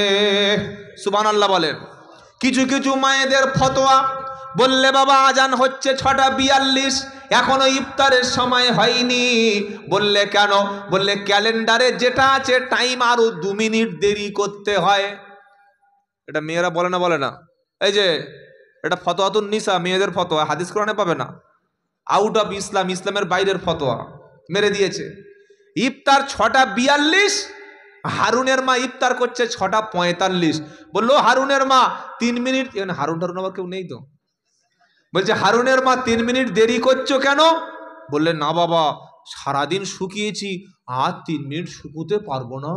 সুবহানাল্লাহ বলেন। কিছু কিছু মায়েদের ফতোয়া, বললে বাবা আজান হচ্ছে 6:42, এখনো ইফতারের সময় হয়নি। বললে কেন? বললে ক্যালেন্ডারে যেটা আছে টাইম আরো 2 মিনিট দেরি করতে হয়। এটা মেয়েরা বলে না, বলে না? এই যে এটা ফতোয়াতুন নিসা, মেয়েদের ফতোয়া, হাদিস কোরআনে পাবে না, আউট অফ ইসলাম, ইসলামের বাইরের ফতোয়া মেরে দিয়েছে। ইফতার 6:42, হারুনের মা ইফতার করছে 6:45। বললো হারুনের মা 3 মিনিট, হারুন টারুন আবার কেউ নেই তো? বলছে হারুনের মা 3 মিনিট দেরি করছো কেন? বললেন না বাবা, সারাদিন শুকিয়েছি, আর 3 মিনিট শুকুতে পারবো না।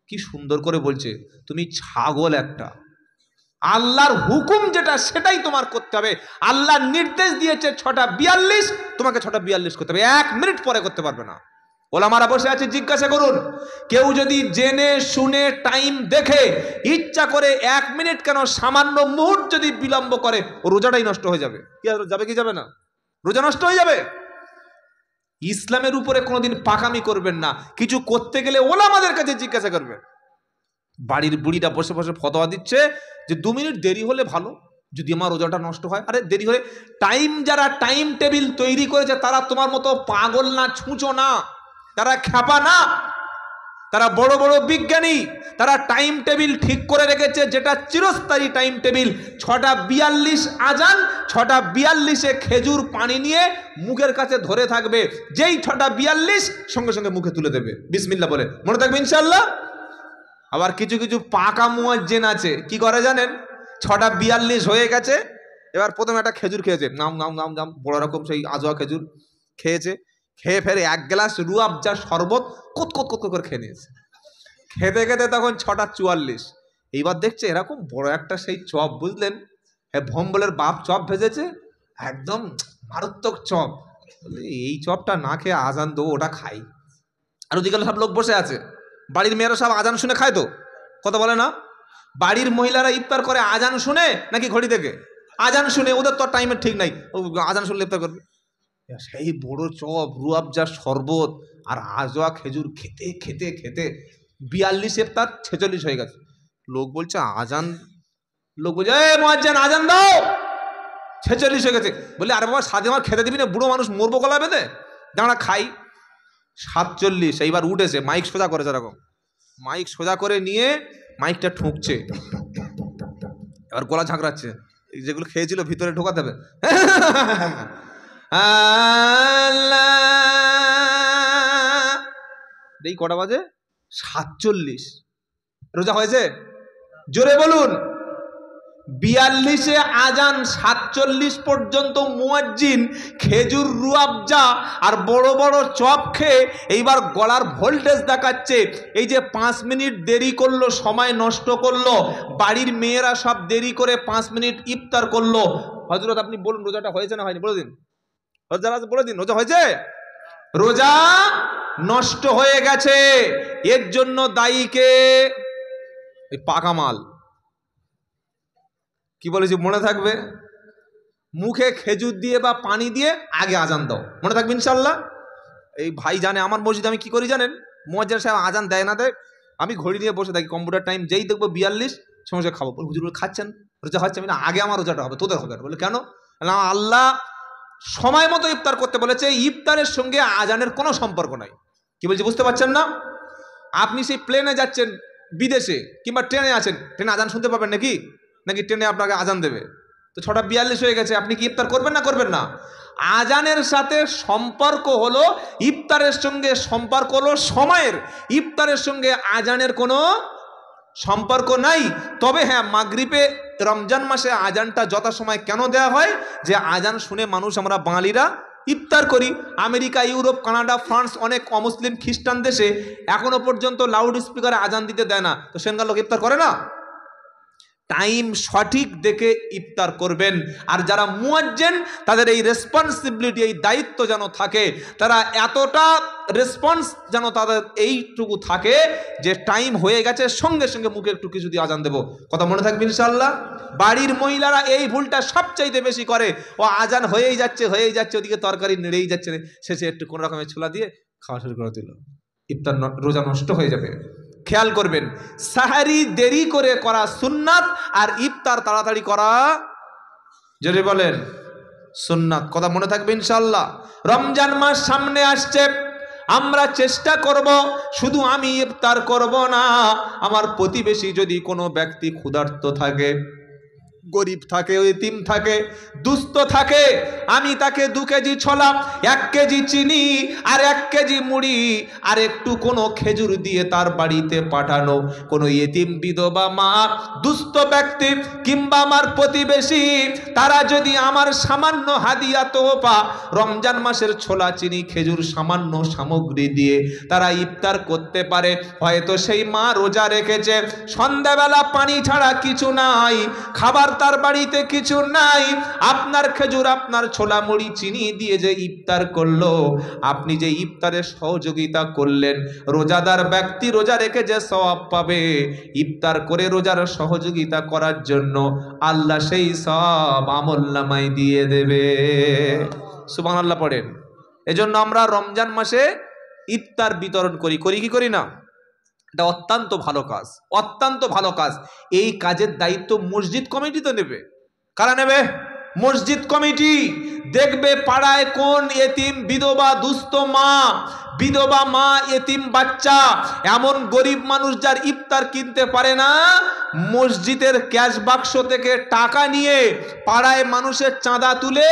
কি সুন্দর করে বলছে, তুমি ছাগল একটা। আল্লাহর হুকুম যেটা সেটাই তোমার করতে হবে। আল্লাহ নির্দেশ দিয়েছে 6টা 42, তোমাকে 6টা 42 করতে হবে, 1 মিনিট পরে করতে পারবে না। ওলামারা বসে আছে, জিজ্ঞাসা করুন, কেউ যদি জেনে শুনে টাইম দেখে ইচ্ছা করে 1 মিনিট কেন, সামান্য মুহূর্ত যদি বিলম্ব করে, ও রোজাটাই নষ্ট হয়ে যাবে। কি যাবে কি যাবে না? রোজা নষ্ট হয়ে যাবে। ইসলামের উপরে কোনোদিন পাকামি করবেন না। কিছু করতে গেলে ওলামাদের কাছে জিজ্ঞাসা করবেন। বাড়ির বুড়িটা বসে বসে ফতোয়া দিচ্ছে যে 2 মিনিট দেরি হলে ভালো, যদি আমার রোজাটা নষ্ট হয়। আরে দেরি হলে টাইম, যারা টাইম টেবিল তৈরি করেছে তারা তোমার মতো পাগল না, ছুঁচো না, তারা খ্যাপা না, তারা বড় বড় বিজ্ঞানী। তারা টাইম টেবিল ঠিক করে রেখেছে, যেটা চিরস্থায়ী টাইম টেবিল। 6টা 42 আজান, 6টা 42-এ খেজুর পানি নিয়ে মুখের কাছে ধরে থাকবে, যেই 6টা 42 সঙ্গে সঙ্গে মুখে তুলে দেবে বিসমিল্লাহ বলে, মনে থাকবে ইনশাআল্লাহ। আবার কিছু কিছু পাকা মুয়াজ্জিন আছে, কি করে জানেন? 6টা 42 হয়ে গেছে, এবার প্রথমে একটা খেজুর খেয়েছে, নাম নাম নাম নাম, বড় রকম সেই আজোয়া খেজুর খেয়েছে, খেয়ে ফেরে 1 গ্লাস রুয়াবজা শরবত কত কত কত করে খেয়ে নিয়েছে। খেতে খেতে তখন 6টা 44। এইবার দেখছে এরকম বড় একটা সেই চপ, বুঝলেন, ভম্বলের বাপ চপ ভেজেছে, একদম মারাত্মক চপ। এই চপটা না খেয়ে আজান দেবো, ওটা খাই। আর ওদিকে সব লোক বসে আছে, বাড়ির মেয়েরা সব আজান শুনে খায় তো, কথা বলে না? বাড়ির মহিলারা ইফতার করে আজান শুনে নাকি ঘড়ি থেকে? আজান শুনে, ওদের তো টাইমের ঠিক নাই, আজান শুনলে ইফতার করবে। সেই বড় চপ, রুয়াবজা শরবত আর আজোয়া খেজুর খেতে খেতে খেতে 42 ইফতার 46 হয়ে গেছে। লোক বলছে আজান, লোক বলছে এই মুয়াজ্জিন আজান দাও, 46 হয়ে গেছে। বলে আরে বাবা, সাথে আমার খেতে দিবি না, বুড়ো মানুষ মরবো গলা বেঁধে, দাঁড়া খাই। 47। এইবার উঠেছে, মাইক সোজা করেছে, এরকম মাইক সোজা করে নিয়ে মাইকটা ঠুকছে, এবার গলা ঝাঁকড়াচ্ছে, যেগুলো খেয়েছিল ভিতরে ঢোকাতে হবে। এই কটা বাজে? 47। রোজা হয়েছে? জোরে বলুন। 42-এ আজান, 47 পর্যন্ত মুয়াজ্জিন খেজুর, রুয়াবজা আর বড় বড় চপ খেয়ে এইবার গলার ভোল্টেজ দেখাচ্ছে। এই যে 5 মিনিট দেরি করলো, সময় নষ্ট করলো, বাড়ির মেয়েরা সব দেরি করে 5 মিনিট ইফতার করলো। হযরত আপনি বলুন রোজাটা হয়েছে না হয়নি? বলে দিন, বলে দিন, রোজা হয়েছে? রোজা নষ্ট হয়ে গেছে। এর জন্য দায়ী কে? এই পাকা মাল। কি বলেছি মনে থাকবে? মুখে খেজুর দিয়ে বা পানি দিয়ে আগে আজান দাও, মনে থাকবে ইনশাল্লাহ। এই ভাই জানে আমার মসজিদে আমি কি করি জানেন? মুয়াজ্জিন সাহেব আজান দেয় না দেয়, আমি ঘড়ি নিয়ে বসে থাকি, কম্পিউটার টাইম যেই দেখবো 42 সময় খাবো। হুজুর খাচ্ছেন, রোজা খাচ্ছে? আমি না, আগে আমার রোজাটা হবে, তোদের হবে। বলে কেন? না, আল্লাহ সময় মতো ইফতার করতে বলেছে, ইফতারের সঙ্গে আজানের কোনো সম্পর্ক নাই। কি বলছি বুঝতে পারছেন না? আপনি সেই প্লেনে যাচ্ছেন বিদেশে, কিংবা ট্রেনে আছেন, ট্রেনে আজান শুনতে পাবেন নাকি? নাকি ট্রেনে আপনাকে আজান দেবে? তো 6টা 42 হয়ে গেছে, আপনি কি ইফতার করবেন না করবেন না? আজানের সাথে সম্পর্ক হলো, ইফতারের সঙ্গে সম্পর্ক হলো সময়ের, ইফতারের সঙ্গে আজানের কোনো সম্পর্ক নাই। তবে হ্যাঁ, মাগরিবে রমজান মাসে আজানটা যথাসময় কেন দেওয়া হয়? যে আজান শুনে মানুষ, আমরা বাঙালিরা ইফতার করি। আমেরিকা, ইউরোপ, কানাডা, ফ্রান্স, অনেক অমুসলিম খ্রিস্টান দেশে এখনো পর্যন্ত লাউড স্পিকারে আজান দিতে দেয় না, তো সেখানকার লোক ইফতার করে না। টাইম সঠিক দেখে ইফতার করবেন। আর যারা মুয়াজ্জিন, তাদের এই রেসপন্সিবিলিটি, এই দায়িত্ব যেন থাকে, তারা এতটা রেসপন্স যেন তাদের এইটুকু থাকে যে টাইম হয়ে গেছে, সঙ্গে সঙ্গে মুখে একটু কিছু দিয়ে আজান দেবো। কথা মনে থাকবে ইনশাআল্লাহ। বাড়ির মহিলারা এই ভুলটা সবচাইতে বেশি করে। ও আজান হয়েই যাচ্ছে ওদিকে তরকারি নেড়েই যাচ্ছে, শেষে একটু কোন রকমের ছোলা দিয়ে খাওয়া শুরু করে দিল, ইফতার রোজা নষ্ট হয়ে যাবে। খেয়াল করবেন, সাহারি দেরি করে করা সুন্নাত, আর ইফতার তাড়াতাড়ি করা, যদি বলেন, সুন্নাত। কথা মনে থাকবে ইনশাআল্লাহ। রমজান মাস সামনে আসছে, আমরা চেষ্টা করব শুধু আমি ইফতার করব না, আমার প্রতিবেশী যদি কোনো ব্যক্তি ক্ষুধার্ত থাকে, গরিব থাকে, এতিম থাকে, দুস্থ থাকে, আমি তাকে 2 কেজি ছোলা, 1 কেজি চিনি আর 1 কেজি মুড়ি আর একটু কোনো খেজুর দিয়ে তার বাড়িতে পাঠানো। কোনো এতিম বিধবা মা, দুস্থ ব্যক্তি কিংবা আমার প্রতিবেশী, তারা যদি আমার সামান্য হাদিয়া তোহফা, রমজান মাসের ছোলা, চিনি, খেজুর, সামান্য সামগ্রী দিয়ে তারা ইফতার করতে পারে, হয়তো সেই মা রোজা রেখেছে, সন্ধ্যাবেলা পানি ছাড়া কিছু নাই, খাবার তার বাড়িতে কিছু নাই, আপনার খেজুর, আপনার ছোলা, মুড়ি, চিনি দিয়ে যে ইফতার করলো, আপনি যে ইফতারে সহযোগিতা করলেন, রোজাদার ব্যক্তি রোজা রেখে যে সওয়াব পাবে, ইফতার করে রোজার সহযোগিতা করার জন্য আল্লাহ সেই সওয়াব আমলনামায় দিয়ে দেবে। সুবহানাল্লাহ পড়েন। এজন্য আমরা রমজান মাসে ইফতার বিতরণ করি, করি কি করি না? এটা অত্যন্ত ভালো কাজ, অত্যন্ত ভালো কাজ। এই কাজের দায়িত্ব মসজিদ কমিটি তো নেবে। কারা নেবে? মসজিদ কমিটি দেখবে পাড়ায় কোন এতিম, বিধবা, দুস্থ মা, বিধবা মা, এতিম বাচ্চা, এমন গরিব মানুষ যার ইফতার কিনতে পারে না, মসজিদের ক্যাশ বাক্স থেকে টাকা নিয়ে পাড়ায় মানুষের চাঁদা তুলে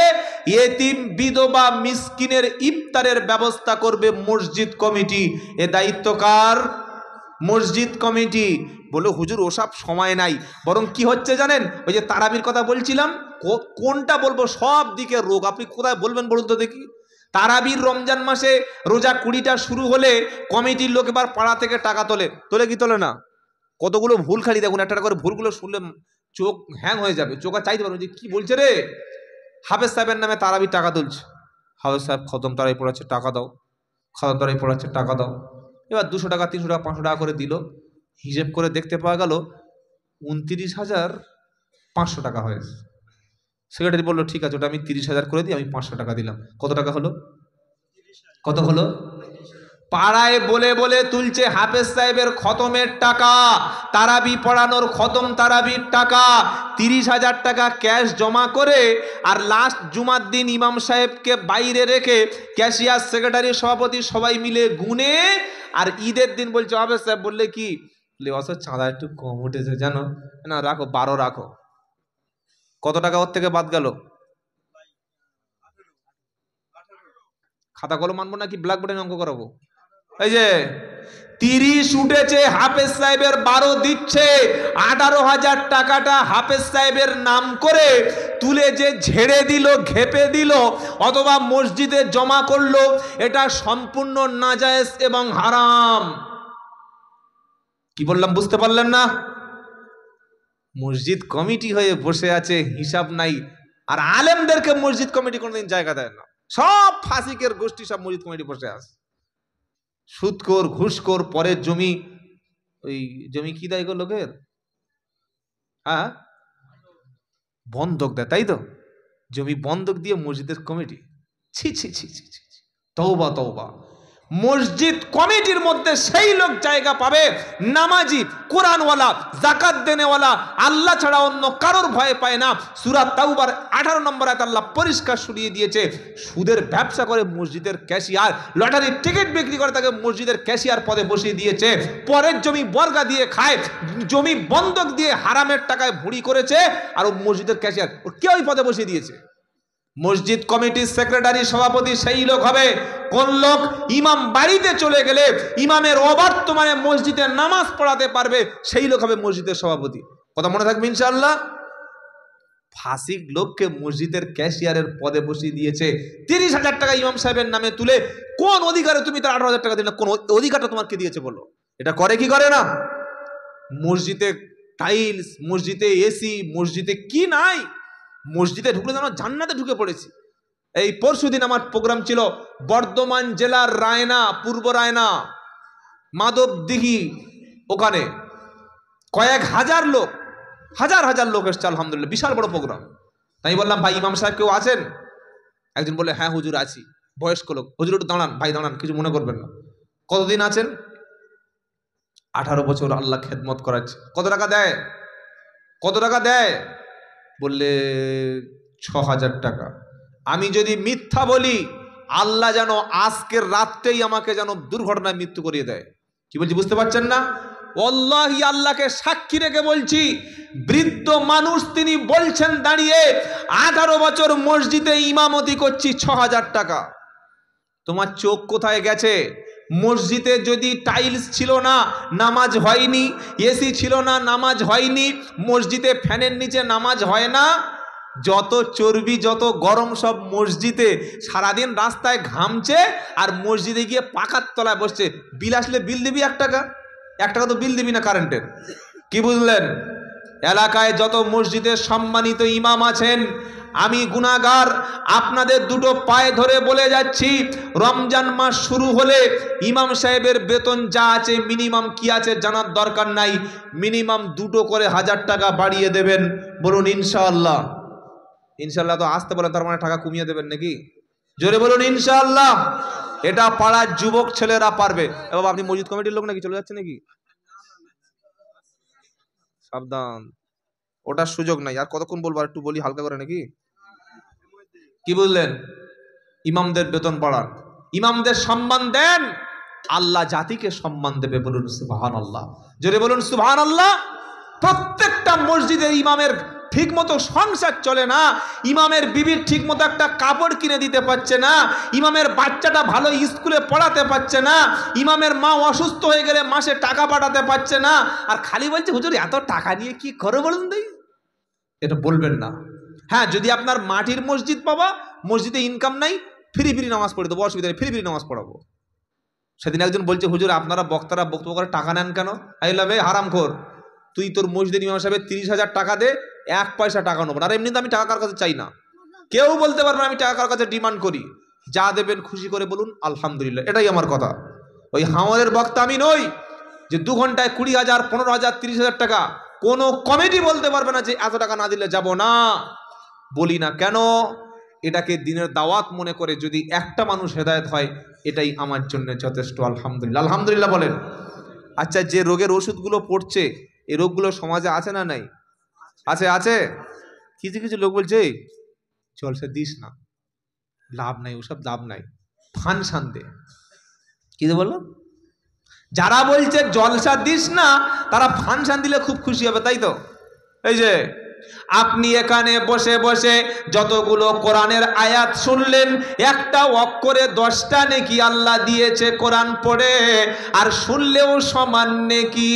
এতিম, বিধবা, মিসকিনের ইফতারের ব্যবস্থা করবে মসজিদ কমিটি। এ দায়িত্ব কার? মসজিদ কমিটি। বলে হুজুর ওসব সময় নাই, বরং কি হচ্ছে জানেন, ওই যে তারাবির কথা বলছিলাম, কোনটা বলবো, সব দিকে রোগ, আপনি কোথায় বলবেন বলুন তো দেখি। তারাবির রমজান মাসে রোজা 20টা শুরু হলে কমিটির লোক এবার পাড়া থেকে টাকা তোলে, তোলে কি তোলে না? কতগুলো ভুল খালি দেখুন, একটা করে ভুলগুলো শুনলে চোখ হ্যাং হয়ে যাবে, চোখ আর চাইতে পারবেন যে কি বলছে রে। হাফেজ সাহেবের নামে তারাবির টাকা তুলছে, হাফেজ সাহেব খতম তারাই পড়াচ্ছে, টাকা দাও, খতম তারাই পড়াচ্ছে, টাকা দাও। এবার 200 টাকা, 300 টাকা, 500 টাকা করে দিল, হিসেব করে দেখতে পাওয়া গেল 29,500 টাকা হয়েছে। সেক্রেটারি বললো ঠিক আছে, ওটা আমি 30,000 করে দিই, আমি 500 টাকা দিলাম। কত টাকা হলো? কত হলো? পাড়ায় বলে বলে তুলছে হাফেজ সাহেবের খতমের টাকা, তারাবি পড়ানোর খতম তারাবির টাকা, 30,000 টাকা ক্যাশ জমা করে, আর লাস্ট জুমার দিন ইমাম সাহেবকে বাইরে রেখে ক্যাশিয়ার, সেক্রেটারি, সভাপতি সবাই মিলে গুনে, আর ঈদের দিন বলছে হাফেজ সাহেব বললে কি, অসর চাঁদা একটু কম উঠেছে জানো না, রাখো 12 রাখো। কত টাকা ওর থেকে বাদ গেল? খাতা কলম আনবো নাকি ব্ল্যাকবোর্ডে অঙ্ক করাবো? এই যে 30 উঠেছে, হাফেজ সাহেবের 12 দিচ্ছে, 18,000 টাকাটা হাফেজ সাহেবের নাম করে তুলে যে ঝেড়ে দিল, ঘেপে দিল, অথবা মসজিদে জমা করলো, এটা সম্পূর্ণ নাজায়েজ এবং হারাম। কি বললাম বুঝতে পারলেন না? মসজিদ কমিটি হয়ে বসে আছে, হিসাব নাই, আর আলেমদেরকে মসজিদ কমিটি কোনোদিন জায়গা দেয় না। সব ফাসিকের গোষ্ঠী সব মসজিদ কমিটি বসে আছে, সুদখোর, ঘুষখোর, পরের জমি, ওই জমি কি দেয় গো লোকের, হ্যাঁ বন্ধক দেয়, তাই তো, জমি বন্ধক দিয়ে মসজিদের কমিটি। ছি ছি ছি ছি ছি, তওবা তওবা। মসজিদ কমিটির মধ্যে সেই লোক জায়গা পাবে নামাজি, কোরআনওয়ালা, যাকাত দেনেওয়ালা, আল্লাহ ছাড়া অন্য কারোর ভয় পায় না। সূরা তাওবার 18 নম্বর আয়াত আল্লাহ পরিষ্কার শুনিয়ে দিয়েছে, সুদের ব্যবসা করে মসজিদের ক্যাশিয়ার, লটারির টিকিট বিক্রি করে তাকে মসজিদের ক্যাশিয়ার পদে বসিয়ে দিয়েছে, পরের জমি বর্গা দিয়ে খায়, জমি বন্ধক দিয়ে হারামের টাকায় ভুড়ি করেছে, আর ও মসজিদের ক্যাশিয়ার, ও কে ওই পদে বসিয়ে দিয়েছে? মসজিদ কমিটির সেক্রেটারি, সভাপতি সেই লোক হবে। কোন লোক? ইমাম বাড়িতে চলে গেলে ইমামের অবর্তমানে মসজিদে নামাজ পড়াতে পারবে, সেই লোক হবে মসজিদের সভাপতি। কথা মনে থাকবে ইনশাআল্লাহ। ফাসিক লোককে মসজিদের ক্যাশিয়ারের পদে বসিয়ে দিয়েছে, 30,000 টাকা ইমাম সাহেবের নামে তুলে। কোন অধিকারে তুমি তার 18,000 টাকা দিলে? কোন অধিকারটা তোমার কে দিয়েছে বলো? এটা করে কি করে না? মসজিদে টাইলস, মসজিদে এসি, মসজিদে কি নাই, মসজিদে ঢুকলে যেন জান্নাতে ঢুকে পড়েছি। এই পরশুদিন আমার প্রোগ্রাম ছিল বর্ধমান জেলার রায়না, পূর্ব রায়না, মাধবদিঘি, ওখানে কয়েক হাজার লোক, হাজার হাজার লোক এসছে, আলহামদুলিল্লাহ, বিশাল বড় প্রোগ্রাম। তাই বললাম ভাই ইমাম সাহেব কেউ আছেন? একজন বলে হ্যাঁ হুজুর আছি, বয়স্ক লোক। হুজুর একটু দাঁড়ান, ভাই দাঁড়ান, কিছু মনে করবেন না। কতদিন আছেন? 18 বছর আল্লাহ খেদমত করাচ্ছে। কত টাকা দেয়? কত টাকা দেয়? বললে 6,000 টাকা। আমি যদি মিথ্যা বলি, আল্লাহ যেন আজকের রাতটাই আমাকে যেন দুর্ঘটনায় মৃত্যু করিয়ে দেয়। কি বলছি বুঝতে পারছেন না? ওয়াল্লাহি আল্লাহকে সাক্ষী রেখে বলছি, বৃদ্ধ মানুষ, তিনি বলছেন দাঁড়িয়ে, 18 বছর মসজিদে ইমামতি করছি, 6000 টাকা। তোমার চোখ কোথায় গেছে? মসজিদে যদি টাইলস ছিল না, নামাজ হয়নি, এসি ছিল না, নামাজ হয়নি, মসজিদে ফ্যানের নিচে নামাজ হয় না, যত চর্বি যত গরম সব মসজিদে, সারাদিন রাস্তায় ঘামছে আর মসজিদে গিয়ে পাকার তলায় বসছে। বিল আসলে বিল দিবি 1 টাকা, 1 টাকা তো বিল দিবি না কারেন্টের। কি বুঝলেন? এলাকায় যত মসজিদের সম্মানিত ইমাম আছেন, আমি গুনাহগার, আপনাদের দুটো পায়ে ধরে বলে যাচ্ছি, রমজান মাস শুরু হলে ইমাম সাহেবের বেতন যা আছে মিনিমাম কি আছে জানার দরকার নাই, মিনিমাম 2টো করে 1000 টাকা বাড়িয়ে দেবেন। বলুন ইনশাআল্লাহ। ইনশাআল্লাহ তো আসতে বলেন, তার মানে টাকা কমিয়ে দেবেন নাকি? জোরে বলুন ইনশাআল্লাহ। এটা পাড়ার যুবক ছেলেরা পারবে। বাবা, আপনি মসজিদ কমিটির লোক নাকি, চলে যাচ্ছে নাকি? সাবধান, ওটার সুযোগ নাই। আর কতক্ষণ বলবো, আর একটু বলি হালকা করে নাকি? কি বুঝলেন? ইমামদের বেতন বাড়ান, ইমামদের সম্মান দেন, আল্লাহ জাতিকে সম্মান দেবে। বলুন সুবহানাল্লাহ। জোরে বলুন সুবহানাল্লাহ। প্রত্যেকটা মসজিদে ইমামের ঠিক মতো সংসার চলে না, ইমামের বিবির ঠিক মতো একটা কাপড় কিনে দিতে পারছে না, ইমামের বাচ্চাটা ভালো স্কুলে পড়াতে পারছে না, ইমামের মা অসুস্থ হয়ে গেলে মাসে টাকা পাঠাতে পারছে না, আর খালি বলছে হুজুর এত টাকা নিয়ে কি করো বলুন দেই। এটা বলবেন না। হ্যাঁ, যদি আপনার মাটির মসজিদ বাবা, মসজিদে ইনকাম নাই, ফ্রি নামাজ পড়ে দেবো, অসুবিধা নেই, ফ্রি নামাজ পড়াবো। সেদিন একজন বলছে হুজুর আপনারা বক্তারা বক্তব্য করে টাকা নেন কেন? আইলাম এই হারামখোর, তুই তোর মসজিদের ইমাম সাহেবের 30,000 টাকা দে, 1 পয়সা টাকা নেবো না। আর এমনিতে আমি টাকা কার কাছে চাই না, কেউ বলতে পারবে না আমি টাকা কার কাছে ডিমান্ড করি। যা দেবেন খুশি করে বলুন আলহামদুলিল্লাহ, এটাই আমার কথা। ওই হাওয়ারের বক্তা আমি নই যে 2 ঘন্টায় 20,000, 15,000, 30,000 টাকা। কোনো কমিটি বলতে পারবে না যে এত টাকা না দিলে যাব না। বলি না কেন? এটাকে দিনের দাওয়াত মনে করে যদি একটা মানুষ হেদায়েত হয়, এটাই আমার জন্য যথেষ্ট। আলহামদুলিল্লাহ, আলহামদুলিল্লাহ বলেন। আচ্ছা, যে রোগের ওষুধগুলো পড়ছে, এই রোগগুলো সমাজে আছে না নাই? আছে, আছে। কিছু কিছু লোক বলছে জলসা দিস না, লাভ নাই, ওসব লাভ নাই, ফানসান দে। কি বললো? যারা বলছে জলসা দিস না, তারা ফানসান দিলে খুব খুশি হবে, তাই তো? এই যে আপনি এখানে বসে বসে যতগুলো কোরআনের আয়াত শুনলেন, একটা অক্ষরে 10টা নেকি আল্লাহ দিয়েছে কোরআন পড়ে। আর শুনলেও সমান নেকি,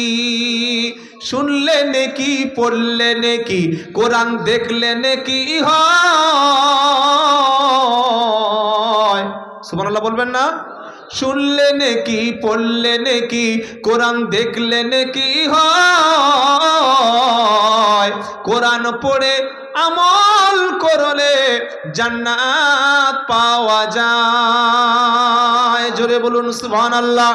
শুনলে নেকি, পড়লে নেকি, কোরআন দেখলে নেকি হয়। সুবহানাল্লাহ বলবেন না? শুনলে নেকি, পড়লে নেকি, কোরআন দেখলে নেকি হয়। কোরআন পড়ে আমল করলে জান্নাত পাওয়া যায়। জোরে বলুন সুবহানাল্লাহ।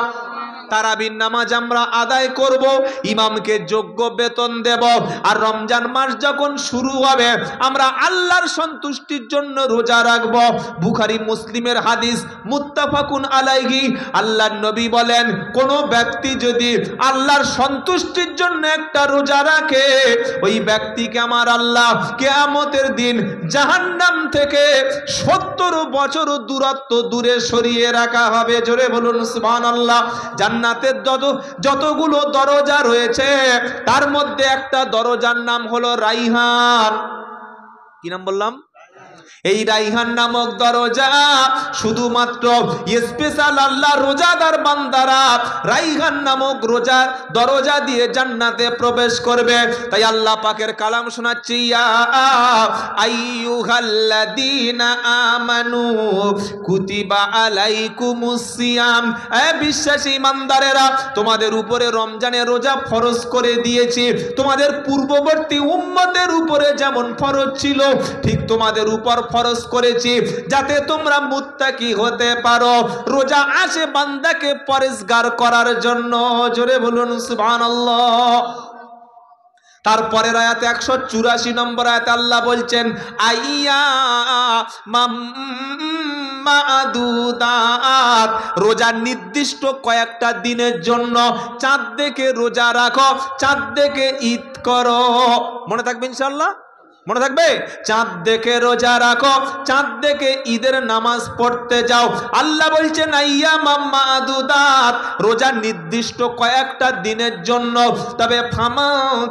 তারাবির নামাজ আমরা আদায় করব, ইমামকে যোগ্য বেতন দেব। আর রমজান মাস যখন শুরু হবে, আমরা আল্লাহর সন্তুষ্টির জন্য রোজা রাখব। বুখারী মুসলিমের হাদিস, মুত্তাফাকুন আলাইহি। আল্লাহর নবী বলেন, কোন ব্যক্তি যদি আল্লাহর সন্তুষ্টির জন্য একটা রোজা রাখে, ওই ব্যক্তিকে আমার আল্লাহ কিয়ামতের দিন জাহান্নাম থেকে 70 বছর দূরত্ব দূরে সরিয়ে রাখা হবে। জোরে বলুন সুবহানাল্লাহ। জান্নাতের যতগুলো দরজা রয়েছে, তার মধ্যে একটা দরজার নাম হলো রাইহান। কি নাম বললাম? এই রাইহান নামক দরজা শুধুমাত্র স্পেশাল আল্লাহ রোজাদার বান্দারা রাইহান নামক রোজার দরজা দিয়ে জান্নাতে প্রবেশ করবে। তাই আল্লাহ পাকের কালাম শোনাচ্ছি, ইয়া আইয়ুহাল্লাযীনা আমানু কুতিবা আলাইকুমুস সিয়াম। এ বিশ্বাসী ইমানদারেরা, তোমাদের উপরে রমজানের রোজা ফরজ করে দিয়েছি। তোমাদের পূর্ববর্তী উম্মতের উপরে যেমন ফরজ ছিল, ঠিক তোমাদের উপর ফরজ করেছি, যাতে তোমরা মুত্তাকি হতে পারো। রোজা আসে বান্দাকে পরেজগার করার জন্য। জোরে বলুন সুবহানাল্লাহ। তারপরের আয়াতে 184 নম্বর আয়াতে আল্লাহ বলছেন, আইয়া মা'দুদাত। রোজা নির্দিষ্ট কয়েকটা দিনের জন্য। চাঁদ দেখে রোজা রাখো, চাঁদ দেখে ঈদ করো। মনে থাকবে ইনশাআল্লাহ। মনে থাকবে? চাঁদ দেখে রোজা রাখো, চাঁদ দেখে ঈদের নামাজ পড়তে যাও। আল্লাহ বলছেন আইয়ামাম মাদুদাত, রোজা নির্দিষ্ট কয়েকটা দিনের জন্য। তবে ফামা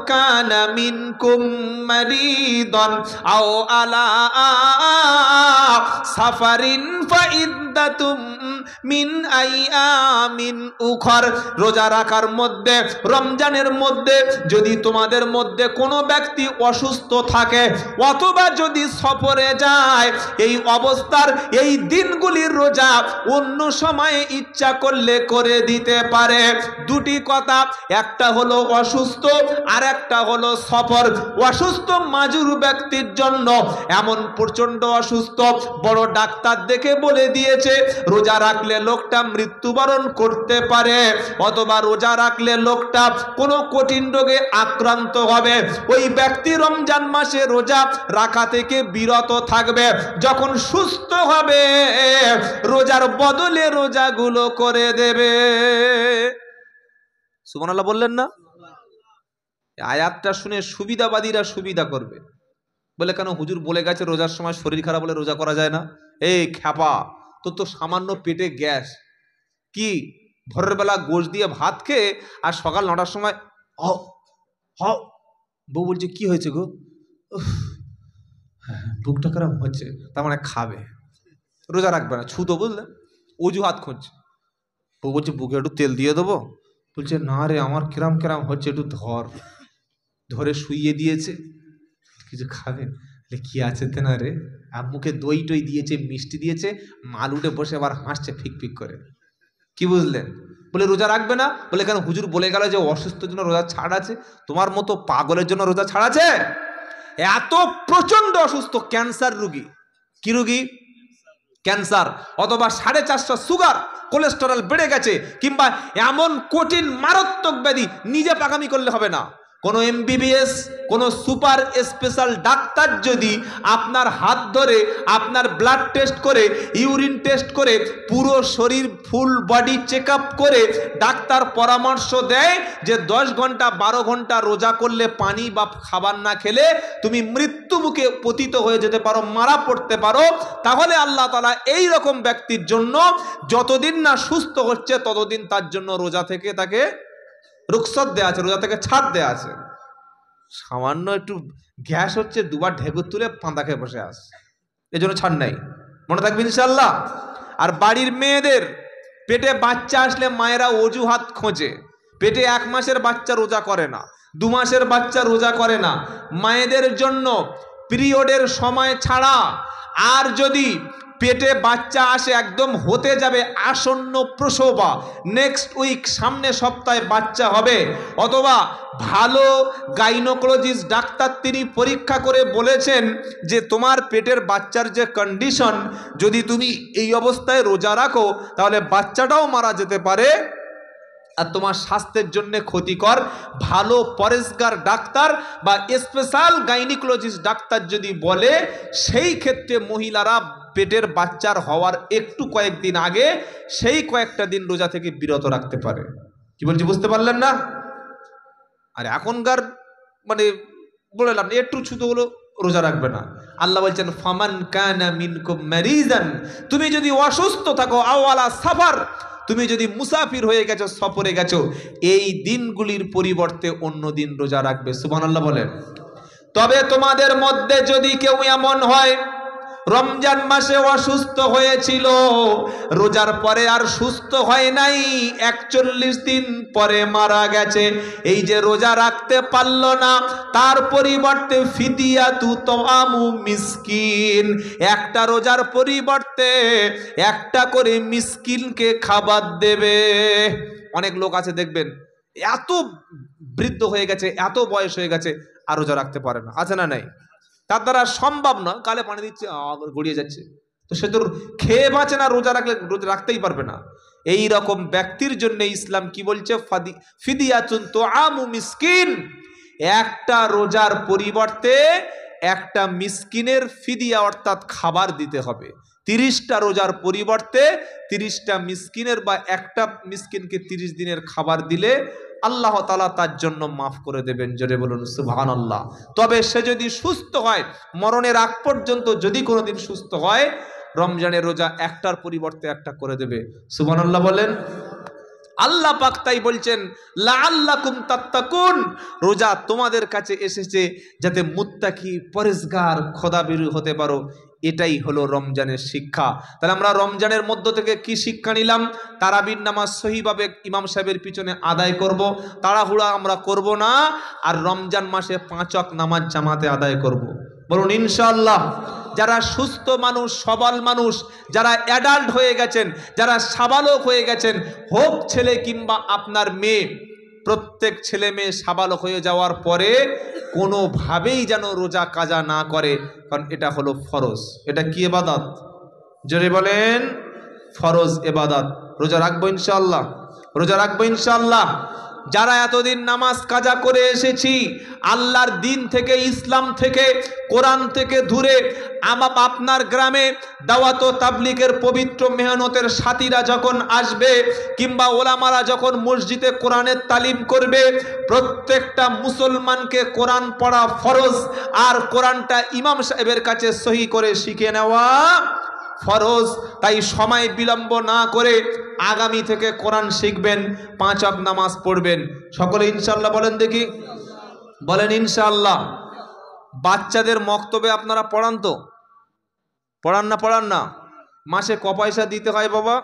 কানা মিনকুম মারিদান আও আলা সাফারিন ফাইদ্দাতুম মিন আইয়ামিন উখর, রোজা রাখার মধ্যে, রমজানের মধ্যে যদি তোমাদের মধ্যে কোনো ব্যক্তি অসুস্থ থাকে অথবা যদি সফরে যায়, এই অবস্থার এই দিনগুলির রোজা অন্য সময়ে ইচ্ছা করলে করে দিতে পারে। দুটি কথা, একটা হলো অসুস্থ আর একটা হলো সফর। অসুস্থ মাজুর ব্যক্তির জন্য, এমন প্রচন্ড অসুস্থ, বড় ডাক্তার দেখে বলে দিয়েছে রোজা রাখলে লোকটা মৃত্যুবরণ করতে পারে, অথবা রোজা রাখলে লোকটা কোনো কঠিন রোগে আক্রান্ত হবে, ওই ব্যক্তি রমজান মাসে রোজা রাখা থেকে বিরত থাকবে। যখন সুস্থ হবে রোজার বদলে রোজাগুলো করে দেবে। সুবহানাল্লাহ বললেন না? আয়াতটা শুনে সুবিধাবাদীরা সুবিধা করবে, বলে কেন হুজুর বলে গেছে রোজার সময় শরীর খারাপ হলে রোজা করা যায় না। এই খ্যাপা, তোর তো সামান্য পেটে গ্যাস, কি ভোরের বেলা গোশ দিয়ে ভাত খেয়ে আর সকাল 9টার সময় বউ বলছে কি হয়েছে গো, বুকটা খারাপ হচ্ছে, তার মানে খাবে, রোজা রাখবে না, ছুতো, বুঝলেন, অজুহাত খুঁজছে। বউ বলছে বুকে একটু তেল দিয়ে দেবো, বলছে না রে আমার কিরাম কিরাম হচ্ছে, একটু ধরে শুইয়ে দিয়েছে, কিছু খাবে, কি আছে না রে, আম্মুকে দই টই দিয়েছে, মিষ্টি দিয়েছে, মাল উঠে বসে আবার হাসছে ফিক ফিক করে। কি বুঝলেন? বলে রোজা রাখবে না। বলে কেন হুজুর বলে গেল যে অসুস্থের জন্য রোজা ছাড় আছে, তোমার মতো পাগলের জন্য রোজা ছাড় আছে? এত প্রচন্ড অসুস্থ, ক্যান্সার রোগী, কি রোগী? ক্যান্সার, অথবা 450 সুগার, কোলেস্টেরল বেড়ে গেছে, কিংবা এমন কঠিন মারাত্মক ব্যাধি, নিজে পাকামি করলে হবে না। কোনো এমবিবিএস, কোনো সুপার স্পেশাল ডাক্তার যদি আপনার হাত ধরে আপনার ব্লাড টেস্ট করে, ইউরিন টেস্ট করে, পুরো শরীর ফুল বডি চেক আপ করে ডাক্তার পরামর্শ দেয় যে 10 ঘন্টা 12 ঘন্টা রোজা করলে, পানি বা খাবার না খেলে তুমি মৃত্যু মুখে পতিত হয়ে যেতে পারো, মারা পড়তে পারো, তাহলে আল্লাহ তাআলা এই রকম ব্যক্তির জন্য যতদিন না সুস্থ হচ্ছে ততদিন তার জন্য রোজা থেকে তাকে রুখসত দেয়া আছে, রোজা থেকে ছাড় দেয়া আছে। সামান্য একটু গ্যাস হচ্ছে, দুবার ঢেকুর তুলে পাঁদা খেয়ে বসে আস, এজন্য ছাড় নাই, মনে থাকবে ইনশাআল্লাহ। আর বাড়ির মেয়েদের পেটে বাচ্চা আসলে মায়েরা অজুহাত খোঁজে, পেটে 1 মাসের বাচ্চা রোজা করে না, 2 মাসের বাচ্চা রোজা করে না। মায়েদের জন্য পিরিয়ডের সময় ছাড়া, আর যদি পেটে বাচ্চা আসে, একদম হতে যাবে আসন্ন প্রসবা, নেক্সট উইক, সামনে সপ্তাহে বাচ্চা হবে, অথবা ভালো গাইনোকোলজিস্ট ডাক্তার তিনি পরীক্ষা করে বলেছেন যে তোমার পেটের বাচ্চার যে কন্ডিশন, যদি তুমি এই অবস্থায় রোজা রাখো তাহলে বাচ্চাটাও মারা যেতে পারে আর তোমার স্বাস্থ্যের জন্য ক্ষতিকর। ভালো পরেশগার ডাক্তার বা স্পেশাল গাইনোকোলজিস্ট ডাক্তার যদি বলে, সেই ক্ষেত্রে মহিলারা পেটের বাচ্চার হওয়ার একটু কয়েকদিন আগে সেই কয়েকটা দিন রোজা থেকে বিরত রাখতে পারে। কি বলছি বুঝতে পারলেন না? আর এখনকার মানে বলে লাভ নেই, একটু ছুতো হলো রোজা রাখবে না। আল্লাহ বলছেন ফামান কানা মিনকুম মারিজান, তুমি যদি অসুস্থ থাকো, আওয়ালা সাফার, তুমি যদি মুসাফির হয়ে গেছো, সফরে গেছো, এই দিনগুলির পরিবর্তে অন্য দিন রোজা রাখবে। সুবহানাল্লাহ বলেন। তবে তোমাদের মধ্যে যদি কেউ এমন হয় রমজান মাসে অসুস্থ হয়েছিল, রোজার পরে আর সুস্থ হয় নাই, 41 দিন পরে মারা গেছে, এই যে রোজা রাখতে পারল না, তার পরিবর্তে ফিদিয়াতু তাআমু মিসকিন, একটা রোজার পরিবর্তে একটা করে মিসকিনকে খাবার দেবে। অনেক লোক আছে দেখবেন এত বৃদ্ধ হয়ে গেছে, এত বয়স হয়ে গেছে, আর রোজা রাখতে পারে না, আছে না নাই? তার দ্বারা সম্ভব না, গালে পানি দিচ্ছে, গড়িয়ে যাচ্ছে, তো সে তো খেয়ে বাঁচে না, রোজা রাখলে রোজা রাখতেই পারবে না। এই রকম ব্যক্তির জন্য ইসলাম কি বলছে? ফিদিয়াতুন তুআমু মিসকিন, একটা রোজার পরিবর্তে একটা মিসকিনের ফিদিয়া অর্থাৎ খাবার দিতে হবে। 30টা রোজার পরিবর্তে 30টা মিসকিনের বা একটা মিসকিনকে 30 দিনের খাবার দিলে আল্লাহ তাআলা তার জন্য মাফ করে দেবেন। জোরে বলুন সুবহানাল্লাহ। তবে সে যদি সুস্থ হয়, মরণের আগ পর্যন্ত যদি কোনোদিন সুস্থ হয়, রমজানের রোজা একটার পরিবর্তে একটা করে দেবে। সুবহানাল্লাহ বলেন। আল্লাহ পাক তাই বলছেন লাআল্লাকুম তাত্তাকুন, রোজা তোমাদের কাছে এসেছে যাতে মুত্তাকি পরেজগার খোদাভীরু হতে পারো। এটাই হলো রমজানের শিক্ষা। তাহলে আমরা রমজানের মধ্য থেকে কি শিক্ষা নিলাম? তারাবির নামাজ সহিভাবে ইমাম সাহেবের পিছনে আদায় করব, তাড়াহুড়া আমরা করব না, আর রমজান মাসে 5 ওয়াক্ত নামাজ জামাতে আদায় করব। বলুন ইনশাআল্লাহ। যারা সুস্থ মানুষ, সবল মানুষ, যারা অ্যাডাল্ট হয়ে গেছেন, যারা সাবালক হয়ে গেছেন, হোক ছেলে কিংবা আপনার মেয়ে, প্রত্যেক ছেলে মেয়ে সাবালক হয়ে যাওয়ার পরে কোনোভাবেই যেন রোজা কাজা না করে, কারণ এটা হলো ফরজ। এটা কি ইবাদত? জোরে বলেন, ফরজ ইবাদত। রোজা রাখবো ইনশাআল্লাহ, রোজা রাখবো ইনশাআল্লাহ। যারা এতদিন নামাজ কাজা করে এসেছি, আল্লাহর দিন থেকে, ইসলাম থেকে, কোরআন থেকে দূরে, আপনার গ্রামে দাওয়াত ও তাবলীগের পবিত্র মেহনতের সাথীরা যখন আসবে, কিংবা ওলামারা যখন মসজিদে কোরআনের তালিম করবে, প্রত্যেকটা মুসলমানকে কোরআন পড়া ফরজ, আর কোরআনটা ইমাম সাহেবের কাছে সহি করে শিখে নেওয়া ফরজ। তাই সময় বিলম্ব না করে আগামী থেকে কোরআন শিখবেন, 5 ওয়াক্ত নামাজ পড়বেন। সকলে ইনশাআল্লাহ বলেন দেখি, বলেন ইনশাআল্লাহ। বাচ্চাদের মক্তবে আপনারা পড়ান তো? পড়ান না? পড়ান না? মাসে ক পয়সা দিতে হয় বাবা?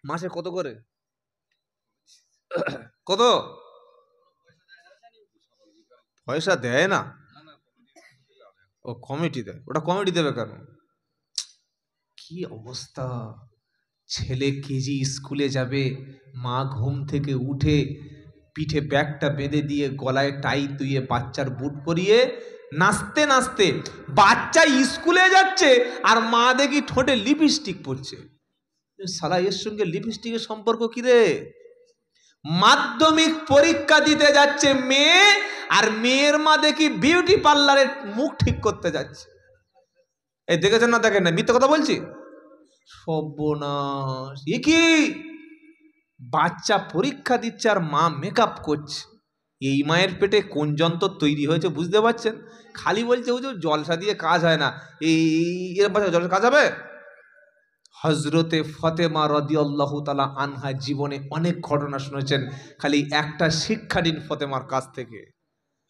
মাসে কত করে? কত পয়সা দেয় না? ও কমিটি দেয়। ওটা কমিটি দেবে কেন? কি অবস্থা! ছেলে কেজি স্কুলে যাবে, মা ঘুম থেকে উঠে পিঠে ব্যাগটা বেঁধে দিয়ে, গলায় টাই তুইয়ে, বাচ্চার বুট পরিয়ে, নাচতে নাচতে বাচ্চা স্কুলে যাচ্ছে, আর মা দেখি ঠোঁটে লিপস্টিক পরছে। শালা এর সঙ্গে লিপস্টিকের সম্পর্ক কি রে? মাধ্যমিক পরীক্ষা দিতে যাচ্ছে মেয়ে, আর মেয়ের মা দেখি বিউটি পার্লারে মুখ ঠিক করতে যাচ্ছে। এই দেখেছেন না? দেখেন না? মিথ্যে কথা বলছি? সর্বনাশ! এ কি? বাচ্চা পরীক্ষা দিচ্ছে আর মা মেকআপ করছে। এই মায়ের পেটে কোন যন্ত্র তৈরি হয়েছে বুঝতে পারছেন? খালি বলছে ওই যে জলসা দিয়ে কাজ হয় না, এই জলসা কাজ হবে? হজরতে ফতেমা রাদিয়াল্লাহু তাআলা আনহা জীবনে অনেক ঘটনা শুনেছেন, খালি একটা শিক্ষা নিন ফতেমার কাছ থেকে।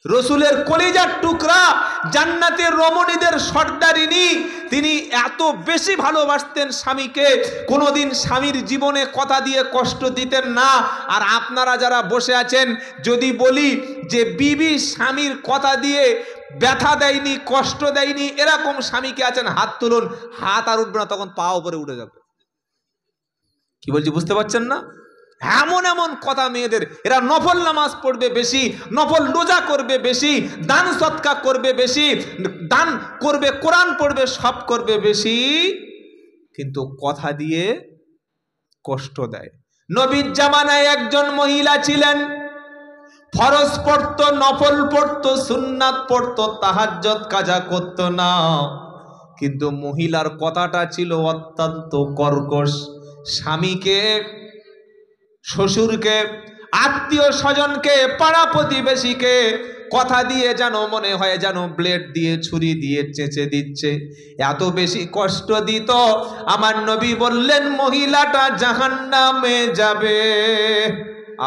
রসুলের কলিজার টুকরা, জান্নাতের রমণীদের সর্দারিনী, তিনি এত বেশি ভালোবাসতেন স্বামীকে, কোনোদিন স্বামীর জীবনে কথা দিয়ে কষ্ট দিতেন না। আর আপনারা যারা বসে আছেন, যদি বলি যে বিবি স্বামীর কথা দিয়ে ব্যথা দেয়নি, কষ্ট দেয়নি, এরকম স্বামীকে আছেন, হাত তুলুন। হাত আর উঠবে না, তখন পা উপরে উঠে যাবে। কি বলছি বুঝতে পারছেন না? এমন এমন কথা মেয়েদের। এরা নফল নামাজ পড়বে বেশি, নফল রোজা করবে বেশি, দান সদকা করবে বেশি, দান করবে, কোরআন পড়বে, সব করবে বেশি, কিন্তু কথা দিয়ে কষ্ট দেয়। নবীর জামানায় একজন মহিলা ছিলেন, ফরজ পড়তো, নফল পড়তো, সুন্নাত পড়তো, তাহাজ্জুদ কাজা করতো না, কিন্তু মহিলার কথাটা ছিল অত্যন্ত কর্কশ। স্বামীকে, শ্বশুরকে, আত্মীয় স্বজনকে, পাড়া প্রতিবেশীকে কথা দিয়ে যেন মনে হয় যেন ব্লেড দিয়ে, ছুরি দিয়ে চেঁচে দিচ্ছে। এত বেশি কষ্ট দিত, আমার নবী বললেন মহিলাটা জাহান্নামে যাবে।